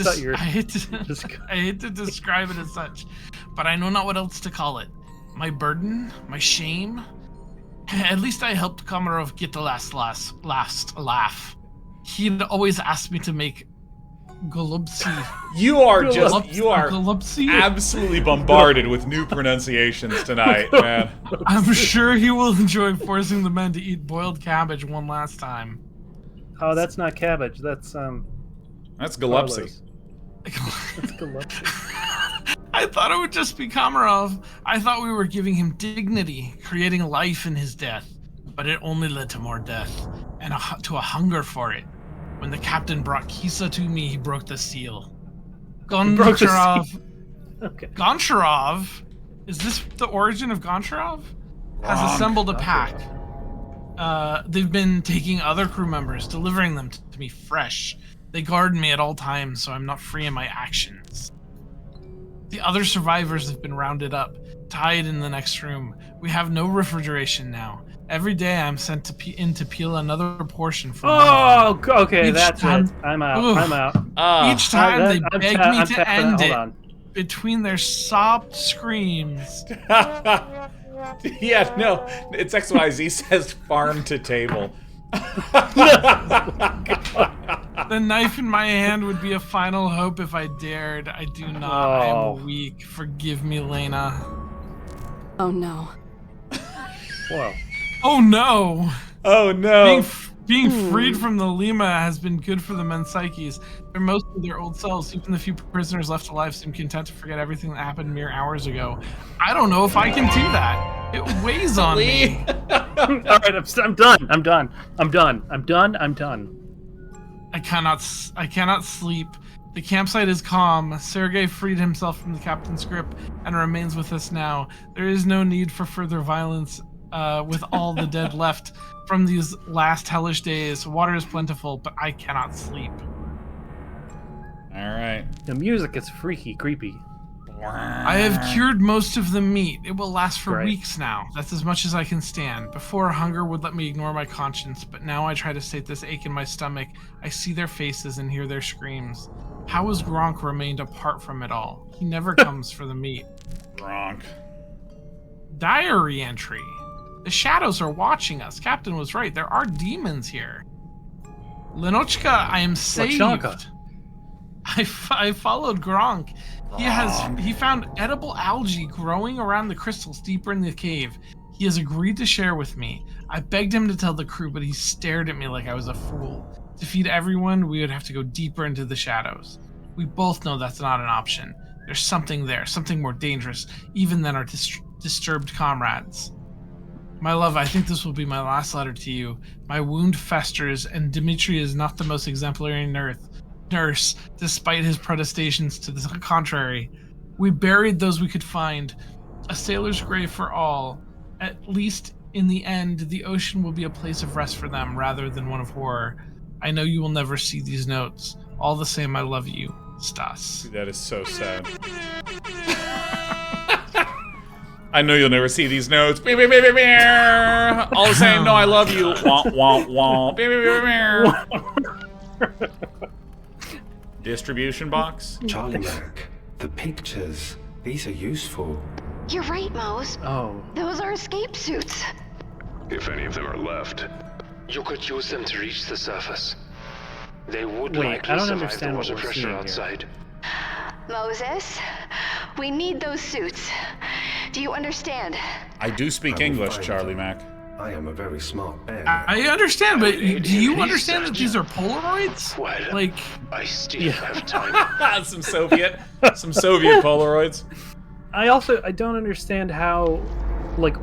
describe it as such, but I know not what else to call it. My burden, my shame. At least I helped Komarov get the last laugh. He'd always asked me to make Golubsi. You are Golubsi? absolutely bombarded with new pronunciations tonight, man. I'm sure he will enjoy forcing the men to eat boiled cabbage one last time. Oh, that's not cabbage. That's Golubsi. That's Golubsi. I thought it would just be Komarov. I thought we were giving him dignity, creating life in his death. But it only led to more death, and to a hunger for it. When the captain brought Kisa to me, he broke the seal. Goncharov. Okay. Goncharov? Is this the origin of Goncharov? Has assembled a pack. They've been taking other crew members, delivering them to me fresh. They guard me at all times, so I'm not free in my actions. The other survivors have been rounded up, tied in the next room. We have no refrigeration now. Every day I'm sent to peel another portion from okay, that's it. I'm out. I'm out. Each time they beg me to end it between their sobbed screams. Yeah, no, it's XYZ says farm to table. The knife in my hand would be a final hope if I dared. I do not. I am weak. Forgive me, Lena. Oh no. Whoa. Oh no. Oh no. Being freed from the Lima has been good for the men's psyches. They're mostly their old selves. Even the few prisoners left alive seem content to forget everything that happened mere hours ago. I don't know if I can do that. It weighs on me. All right, I'm done. I'm done. I cannot sleep. The campsite is calm. Sergei freed himself from the captain's grip and remains with us now. There is no need for further violence with all the dead left from these last hellish days. Water is plentiful, but I cannot sleep. All right. The music is freaky, creepy. I have cured most of the meat. It will last for weeks now. That's as much as I can stand. Before, hunger would let me ignore my conscience, but now I try to state this ache in my stomach. I see their faces and hear their screams. How has Gronk remained apart from it all? He never comes for the meat. Gronk. Diary entry. The shadows are watching us. Captain was right. There are demons here. Lenochka, I am saved. I followed Gronk. He found edible algae growing around the crystals deeper in the cave. He has agreed to share with me. I begged him to tell the crew, but he stared at me like I was a fool. To feed everyone, we would have to go deeper into the shadows. We both know that's not an option. There's something there, something more dangerous, even than our disturbed comrades. My love, I think this will be my last letter to you. My wound festers, and Dmitri is not the most exemplary nurse, despite his protestations to the contrary. We buried those we could find. A sailor's grave for all. At least in the end, the ocean will be a place of rest for them rather than one of horror. I know you will never see these notes. All the same, I love you, Stas. That is so sad. I know you'll never see these notes. All the same, no, I love you. Wah, wah, wah. Distribution box? Charlie Mac, the pictures. These are useful. You're right, Mose. Oh. Those are escape suits. If any of them are left. You could use them to reach the surface. They would Wait, likely I don't survive the understand what water we're pressure seeing here. outside. Moses, we need those suits. Do you understand? I do speak English, Charlie Mac. I am a very smart bear. I understand, but do you understand that these are Polaroids? Well, like, I still have time. some Soviet Polaroids. I don't understand how, like,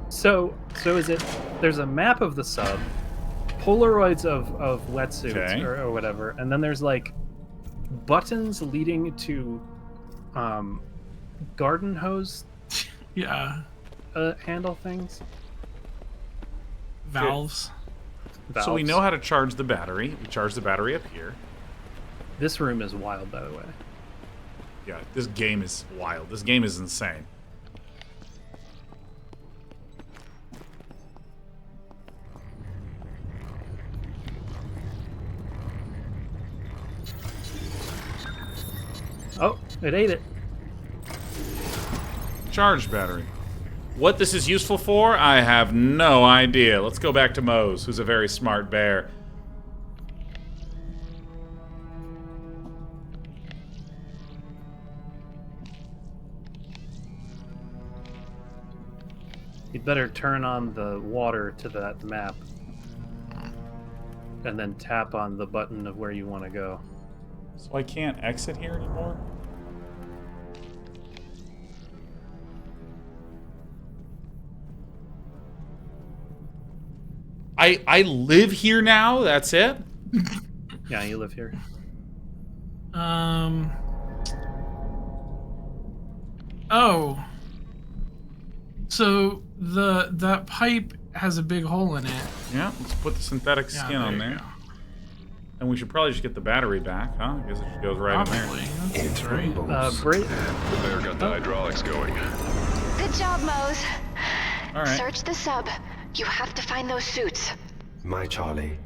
so is it? There's a map of the sub, Polaroids of wetsuits or whatever, and then there's like buttons leading to garden hose Yeah. handle things. Valves. So we know how to charge the battery. We charge the battery up here. This room is wild, by the way. Yeah, this game is wild. This game is insane. Oh, it ate it. Charged battery. What this is useful for, I have no idea. Let's go back to Mose, who's a very smart bear. You'd better turn on the water to that map. And then tap on the button of where you want to go. So I can't exit here anymore? I live here now, that's it? Yeah, you live here. Oh. So that pipe has a big hole in it. Yeah, let's put the synthetic Yeah, skin on there you there. And we should probably just get the battery back, huh? I guess it just goes right in Probably. there. That's right. The bear got the hydraulics going. Good job, Mose. All right. Search the sub. You have to find those suits. My Charlie.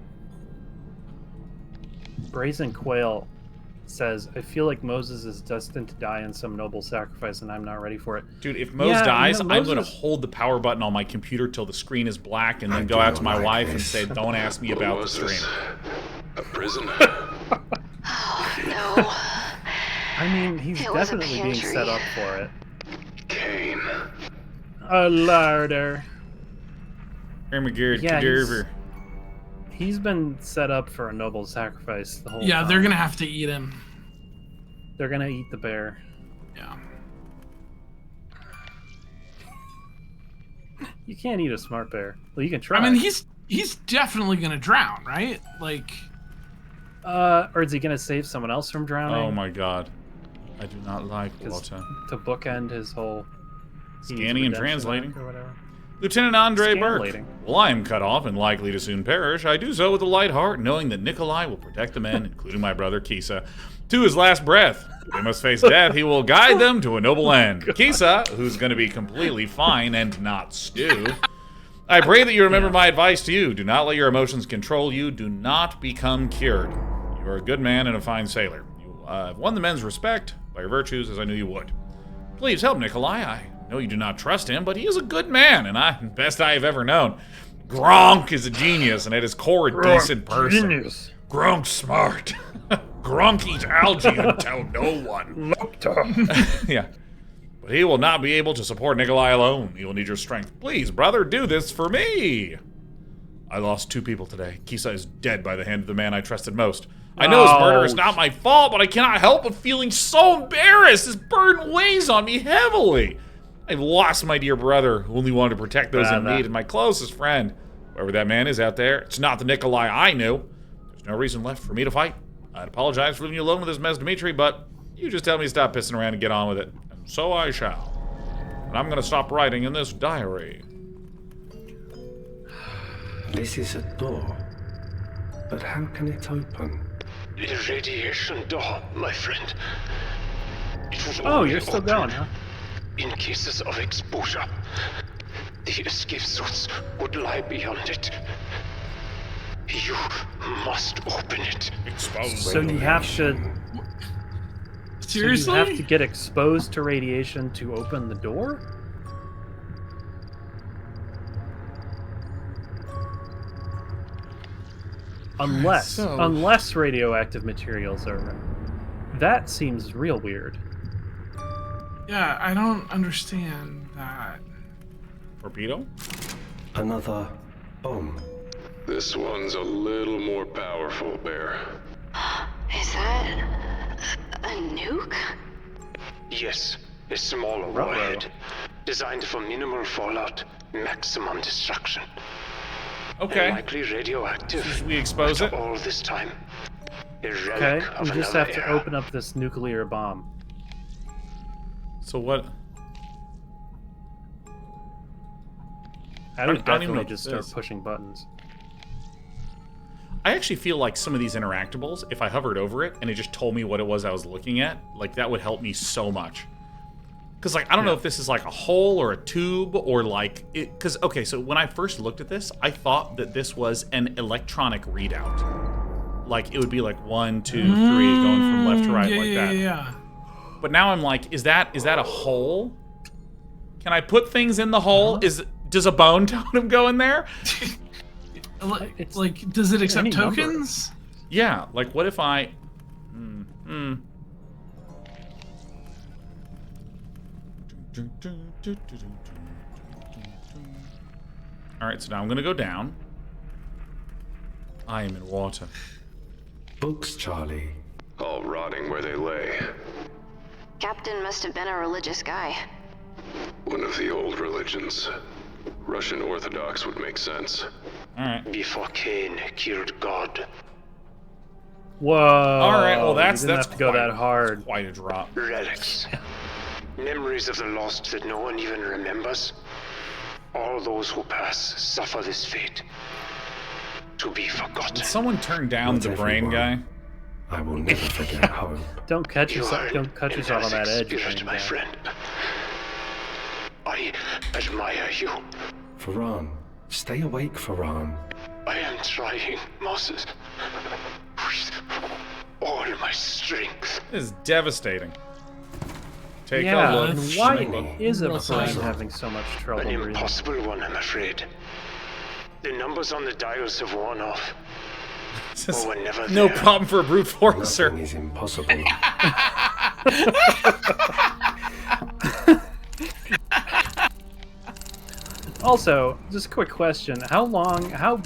Brazen Quail says, I feel like Moses is destined to die in some noble sacrifice, and I'm not ready for it. Dude, if Mose dies, I'm going to hold the power button on my computer till the screen is black and then go out to my wife and say, don't ask me about the stream. A prison? Oh, no. I mean, he's It was a definitely being set pantry. up for it. Kane. A larder. Yeah, he's been set up for a noble sacrifice the whole Yeah, time. they're gonna have to eat him. They're gonna eat the bear. Yeah. You can't eat a smart bear. Well, you can try. I mean, he's definitely gonna drown, right? Like. Or is he gonna save someone else from drowning? Oh my god. I do not like water. To bookend his whole Scanning and translating. or whatever. Lieutenant Andre Burke. Scanlating. While I am cut off and likely to soon perish, I do so with a light heart, knowing that Nikolai will protect the men, including my brother Kisa, to his last breath. If they must face death, he will guide them to a noble end. Kisa, who's going to be completely fine and not stew, I pray that you remember my advice to you. Do not let your emotions control you. Do not become cured. You are a good man and a fine sailor. You have won the men's respect by your virtues, as I knew you would. Please help Nikolai. I know you do not trust him, but he is a good man, and best I have ever known. Gronk is a genius, and at his core, a decent person. Genius. Gronk's smart. Gronk eats algae and tell no one. Yeah. But he will not be able to support Nikolai alone. He will need your strength. Please, brother, do this for me. I lost 2 people today. Kisa is dead by the hand of the man I trusted most. I know his murder is not my fault, but I cannot help but feeling so embarrassed. This burden weighs on me heavily. I've lost my dear brother, who only wanted to protect those in need, and my closest friend. Whoever that man is out there, it's not the Nikolai I knew. There's no reason left for me to fight. I'd apologize for leaving you alone with this mess, Dimitri, but you just tell me to stop pissing around and get on with it. And so I shall. And I'm going to stop writing in this diary. This is a door. But how can it open? The radiation door, my friend. It was Oh, only you're still open going, huh? in cases of exposure. The escape suits would lie beyond it. You must open it. Exposed. So you have to. Seriously? So you have to get exposed to radiation to open the door? Unless radioactive materials are. That seems real weird. Yeah, I don't understand that. Torpedo? Another bomb. This one's a little more powerful, Bear. Is that a nuke? Yes, a smaller warhead. Designed for minimal fallout, maximum destruction. Okay. And likely radioactive. Should we expose it? All this time. A relic Okay, of you just another have to era. open up this nuclear bomb. So what? I I would don't even know definitely what just this start is. pushing buttons. I actually feel like some of these interactables, if I hovered over it and it just told me what it was I was looking at, like that would help me so much. Because like I don't know if this is like a hole or a tube or like it. Because okay, so when I first looked at this, I thought that this was an electronic readout. Like it would be like 1, 2, 3 going from left to right like that. Yeah. But now I'm like, is that a hole? Can I put things in the hole? Does a bone totem go in there? Like, does it accept any number. tokens? Yeah. Like, what if I? All right. So now I'm gonna go down. I am in water. Books, Charlie. All rotting where they lay. Captain must have been a religious guy. One of the old religions. Russian Orthodox would make sense. All right. Before Cain killed God. Whoa! All right. Well, you that's didn't have to go quite- that hard. Quite a drop. Relics. Memories of the lost that no one even remembers. All those who pass suffer this fate. To be forgotten. Did someone turn down Not the brain guy? everyone. I will never forget home. Don't cut You yourself. are Don't cut an yourself on that energetic edge. spirit, thing, my man. friend. I admire you. Faran, stay awake, Faran. I am trying, Moses. With all my strength. This is devastating. Take Yeah, a look. and why Shiny. is a Real brain size. having so much trouble An breathing? impossible one, I'm afraid. The numbers on the dials have worn off. This is Or were never no there. problem for a brute forcer. Nothing is impossible. Also, just a quick question: how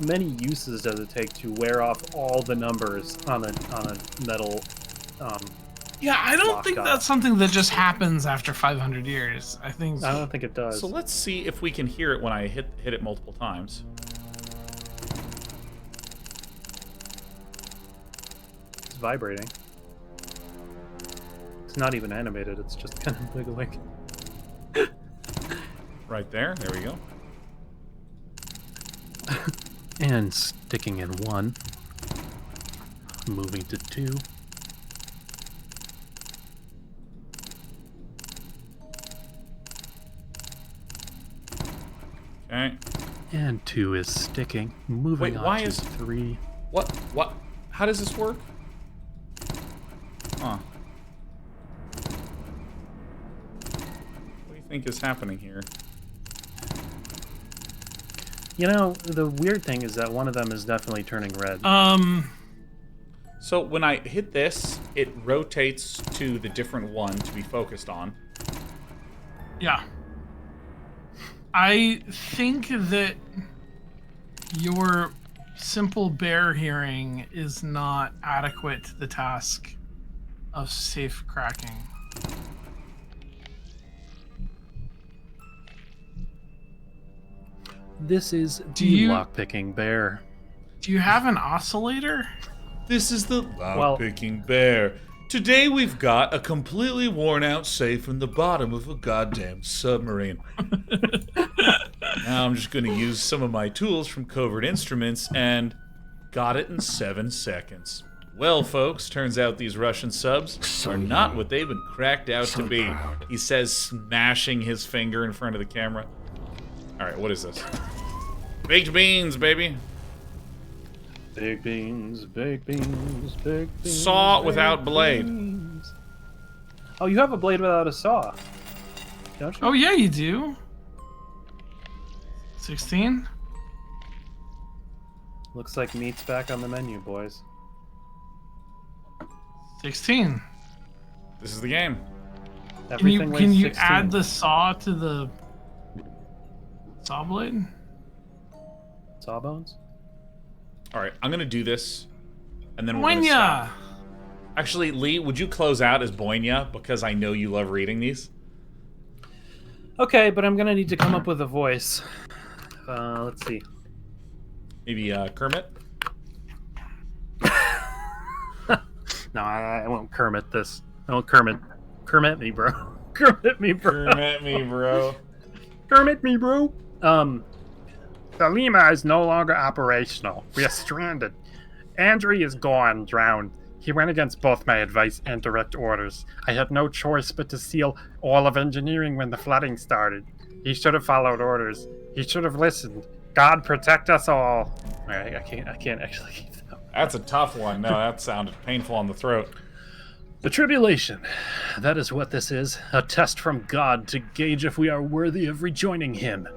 many uses does it take to wear off all the numbers on a metal? Yeah, I don't Locked think up. that's something that just happens after 500 years. I think. I don't think it does. So let's see if we can hear it when I hit it multiple times. It's vibrating. It's not even animated. It's just kind of wiggling. Right there. There we go. And sticking in 1. Moving to 2. Okay. And 2 is sticking. Moving Wait, on why to is- 3. What? How does this work? Huh. What do you think is happening here? You know, the weird thing is that one of them is definitely turning red. So when I hit this, it rotates to the different one to be focused on. Yeah. I think that your simple bear hearing is not adequate to the task of safe cracking. This is Do the you- lockpicking bear. Do you have an oscillator? This is the lockpicking bear. Today we've got a completely worn out safe in the bottom of a goddamn submarine. Now I'm just going to use some of my tools from Covert Instruments and got it in 7 seconds. Well, folks, turns out these Russian subs are not what they've been cracked out to be. proud. He says, smashing his finger in front of the camera. All right, what is this? Baked beans, baby. Big beans, big beans, big beans. Saw big without blade. beans. Oh, you have a blade without a saw, don't you? Oh yeah, you do. 16. Looks like meat's back on the menu, boys. 16. This is the game. Everything Can weighs you 16. add the saw to the saw blade? sawbones? All right, I'm gonna do this, and then we're gonna Boinya! stop. Actually, Lee, would you close out as Boinya because I know you love reading these? Okay, but I'm gonna need to come up with a voice. Let's see. Maybe Kermit. No, I won't Kermit this. I won't Kermit me, bro. Kermit me, bro. Kermit me, bro. Kermit me, bro. The Lima is no longer operational. We are stranded. Andre is gone, drowned. He went against both my advice and direct orders. I had no choice but to seal all of engineering when the flooding started. He should have followed orders. He should have listened. God protect us all. All right, I can't actually keep that. That's a tough one. No, that sounded painful on the throat. The tribulation. That is what this is. A test from God to gauge if we are worthy of rejoining him.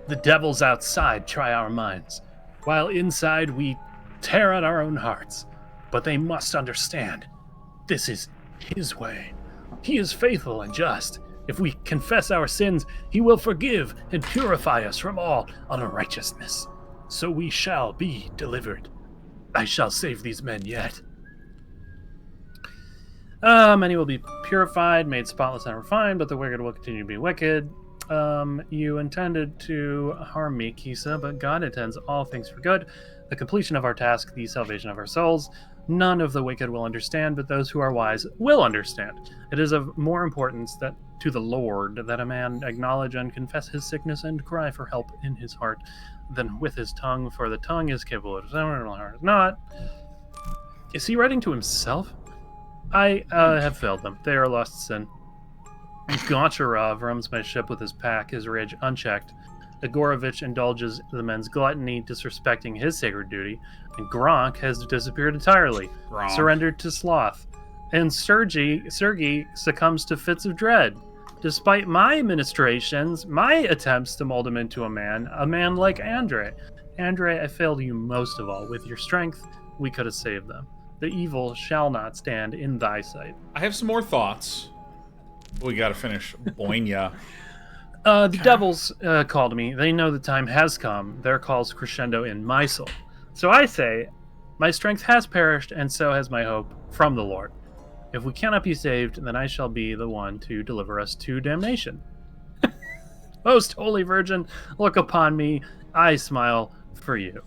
The devils outside try our minds, while inside we tear at our own hearts. But they must understand, this is his way. He is faithful and just. If we confess our sins, he will forgive and purify us from all unrighteousness. So we shall be delivered. I shall save these men yet. Many will be purified, made spotless and refined, but the wicked will continue to be wicked. You intended to harm me, Kisa, but God intends all things for good. The completion of our task, the salvation of our souls. None of the wicked will understand, but those who are wise will understand. It is of more importance that to the Lord that a man acknowledge and confess his sickness and cry for help in his heart than with his tongue, for the tongue is capable of heart is not. Is he writing to himself? I have failed them. They are lost sin. Goncharov roams my ship with his pack, his rage unchecked. Agorovich indulges the men's gluttony, disrespecting his sacred duty, and Gronk has disappeared entirely, surrendered to sloth. And Sergei succumbs to fits of dread. Despite my ministrations, my attempts to mold him into a man like Andre. Andre, I failed you most of all. With your strength, we could have saved them. The evil shall not stand in thy sight. I have some more thoughts. We gotta finish Boinya. The devils called me. They know the time has come. Their calls crescendo in my soul. So I say, my strength has perished, and so has my hope from the Lord. If we cannot be saved, then I shall be the one to deliver us to damnation. Most Holy Virgin, look upon me. I smile for you.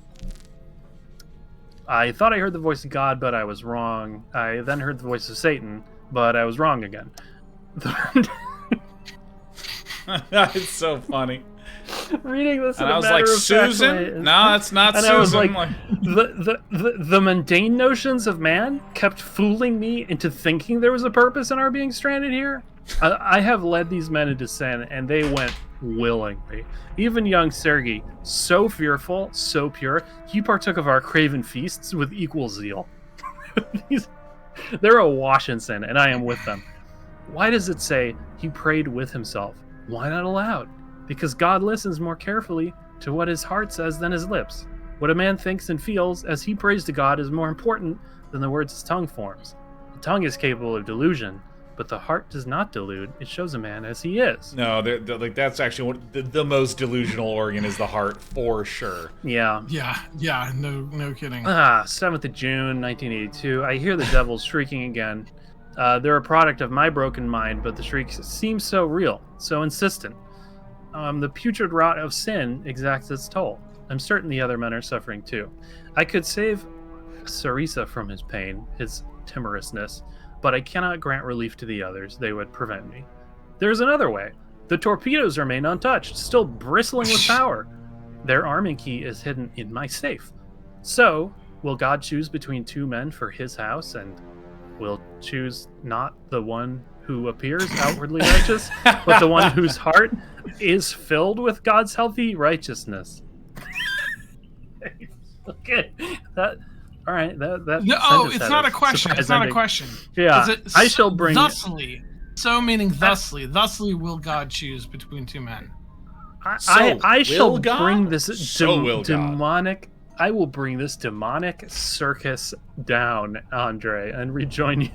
I thought I heard the voice of God, but I was wrong. I then heard the voice of Satan, but I was wrong again. It's so funny. Reading this, and I was like, Susan? No, it's not and Susan. I was like, the mundane notions of man kept fooling me into thinking there was a purpose in our being stranded here. I have led these men into sin, and they went willingly. Even young Sergei, so fearful, so pure, he partook of our craven feasts with equal zeal. They're awash in sin, and I am with them. Why does it say he prayed with himself? Why not aloud? Because God listens more carefully to what his heart says than his lips. What a man thinks and feels as he prays to God is more important than the words his tongue forms. The tongue is capable of delusion, but the heart does not delude. It shows a man as he is. No, like that's actually the most delusional organ is the heart, for sure. Yeah. Yeah, no kidding. 7th of June, 1982. I hear the devils shrieking again. They're a product of my broken mind, but the shrieks seem so real, so insistent. The putrid rot of sin exacts its toll. I'm certain the other men are suffering too. I could save Sarisa from his pain, his timorousness, but I cannot grant relief to the others. They would prevent me. There's another way. The torpedoes remain untouched, still bristling with power. Their arming key is hidden in my safe. So, will God choose between two men for his house, and will choose not the one who appears outwardly righteous, but the one whose heart is filled with God's healthy righteousness? Okay, that. All right, that. No, oh, it's not a question. It's not a question. Yeah, I shall bring. Thusly, so meaning thusly. Thusly will God choose between two men. I shall bring this demonic. God. I will bring this demonic circus down, Andre, and rejoin you.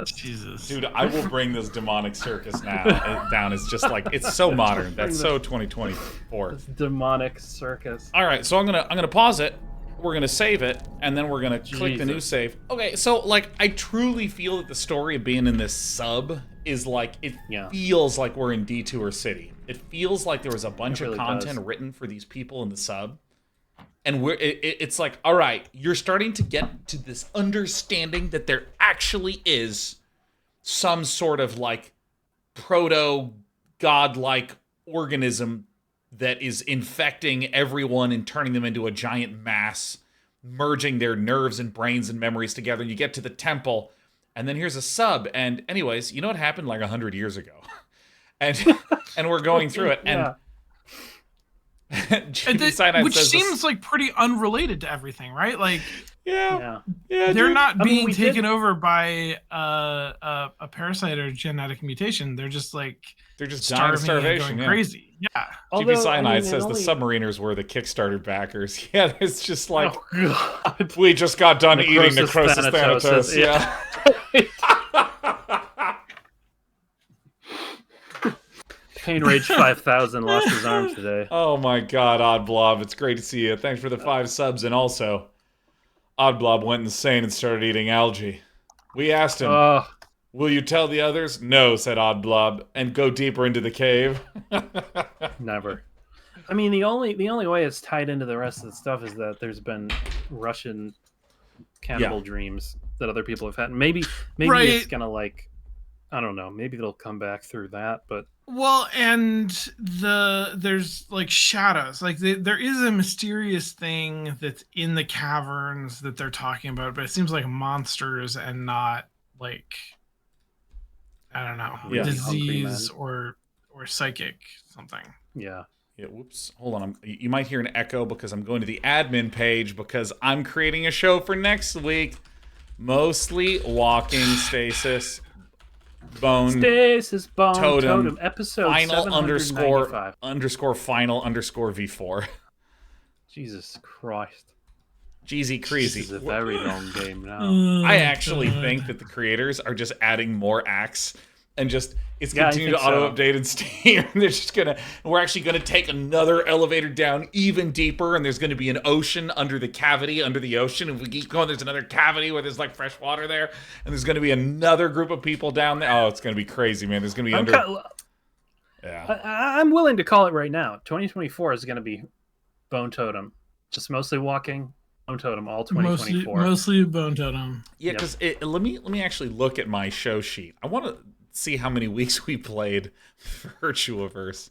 Jesus, dude, I will bring this demonic circus down. It's just like it's so modern. That's so 2024. This demonic circus. All right, so I'm gonna pause it. We're gonna save it, and then we're gonna click the new save. Okay, so like I truly feel that the story of being in this sub is like it feels like we're in Detour City. It feels like there was a bunch of content written for these people in the sub. And it's like, all right, you're starting to get to this understanding that there actually is some sort of like proto-godlike organism that is infecting everyone and turning them into a giant mass, merging their nerves and brains and memories together. And you get to the temple, and then here's a sub. And anyways, you know what happened like 100 years ago? And we're going through it. And which seems like pretty unrelated to everything, right? Like, yeah, they're not being taken over by a parasite or genetic mutation. They're just like dying of starvation, going crazy. Yeah. GP Cyanide says the submariners were the Kickstarter backers. Yeah, it's just like we just got done eating Necrosis Thanatos. Yeah. Pain Rage 5000 lost his arm today. Oh my god, Odd Blob, it's great to see you. Thanks for the 5 subs, and also, Odd Blob went insane and started eating algae. We asked him, will you tell the others? No, said Odd Blob, and go deeper into the cave. Never. I mean, the only way it's tied into the rest of the stuff is that there's been Russian cannibal dreams that other people have had. Maybe it's gonna like, I don't know, maybe it'll come back through that, but... Well, and there's like shadows. Like there is a mysterious thing that's in the caverns that they're talking about, but it seems like monsters and not like, I don't know, disease or psychic something. Yeah. Yeah. Whoops. Hold on. You might hear an echo because I'm going to the admin page because I'm creating a show for next week, mostly walking Stasis. Stasis Bone Totem episode final __ final _V4. Jesus Christ. Jeezy crazy. This is a very long game now. I actually think that the creators are just adding more acts and just it's continuing to auto update in Steam. They're just we're actually gonna take another elevator down even deeper, and there's gonna be an ocean under the cavity under the ocean. If we keep going, there's another cavity where there's like fresh water there, and there's gonna be another group of people down there. Oh, it's gonna be crazy, man. There's gonna be I'm willing to call it right now. 2024 is gonna be Bone Totem, just mostly walking. Bone Totem all 2024. Mostly Bone Totem. Yeah, because let me actually look at my show sheet. I want to see how many weeks we played Virtuaverse,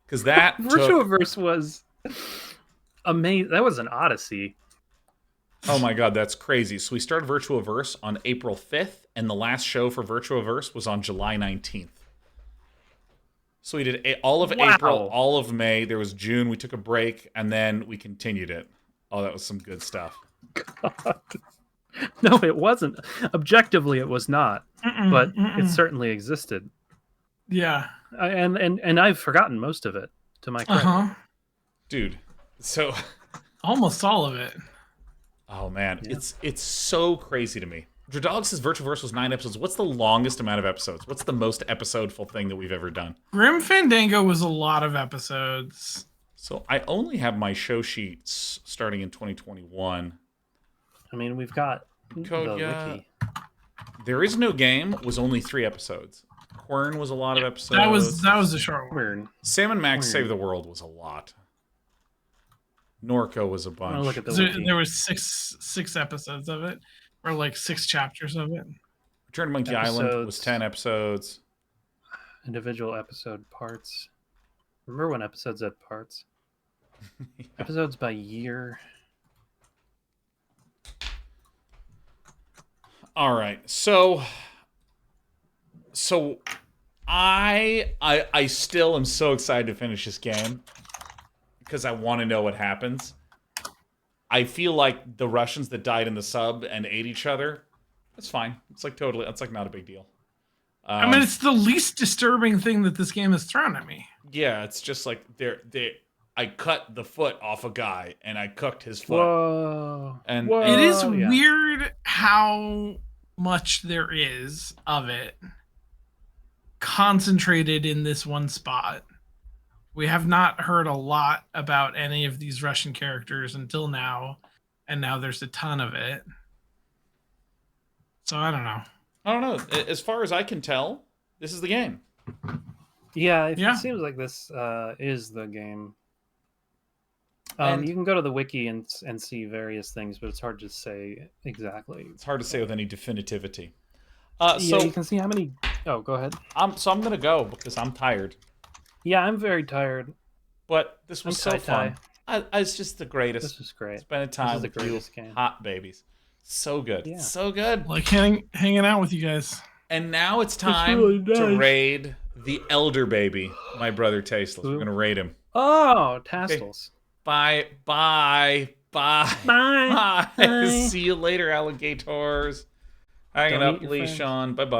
because that Virtuaverse was amazing. That was an odyssey. Oh my god, that's crazy. So we started Virtuaverse on April 5th, and the last show for Virtuaverse was on July 19th. So we did all of April, all of May. There was June. We took a break, and then we continued it. Oh, that was some good stuff. God. No, it wasn't. Objectively, it was not. But it certainly existed. Yeah. And I've forgotten most of it, to my credit. Dude, so... almost all of it. Oh, man. Yeah. It's so crazy to me. Dredog says Virtuaverse was 9 episodes. What's the longest amount of episodes? What's the most episodeful thing that we've ever done? Grim Fandango was a lot of episodes. So I only have my show sheets starting in 2021. I mean, we've got the wiki. There Is No Game was only 3 episodes. Quern was a lot of episodes. That was a short one. Sam and Max Save the World was a lot. Norco was a bunch. Oh, look at the there was six episodes of it, or like 6 chapters of it. Return to Monkey Island was 10 episodes. Individual episode parts. Remember when episodes had parts? Yeah. Episodes by year. All right, so I still am so excited to finish this game because I want to know what happens. I feel like the Russians that died in the sub and ate each other, that's fine. It's like not a big deal. I mean, it's the least disturbing thing that this game has thrown at me. Yeah, it's just like I cut the foot off a guy and I cooked his foot. Whoa. And it is weird how much there is of it concentrated in this one spot. We have not heard a lot about any of these Russian characters until now, and now there's a ton of it. So I don't know. As far as I can tell, this is the game. Yeah, it seems like this is the game. You can go to the wiki and see various things, but it's hard to say exactly. It's hard to say with any definitivity. So you can see how many Oh, go ahead. So I'm gonna go because I'm tired. Yeah, I'm very tired. But this was so fun. It's just the greatest. This is great. Spending time with you hot babies. So good. Yeah. So good. Like hanging out with you guys. And now it's time to raid the elder baby, my brother Tasteless. We're gonna raid him. Oh, Tassels. Okay. Bye. Bye. See you later, alligators. Hanging up, Lee Sean. Bye-bye.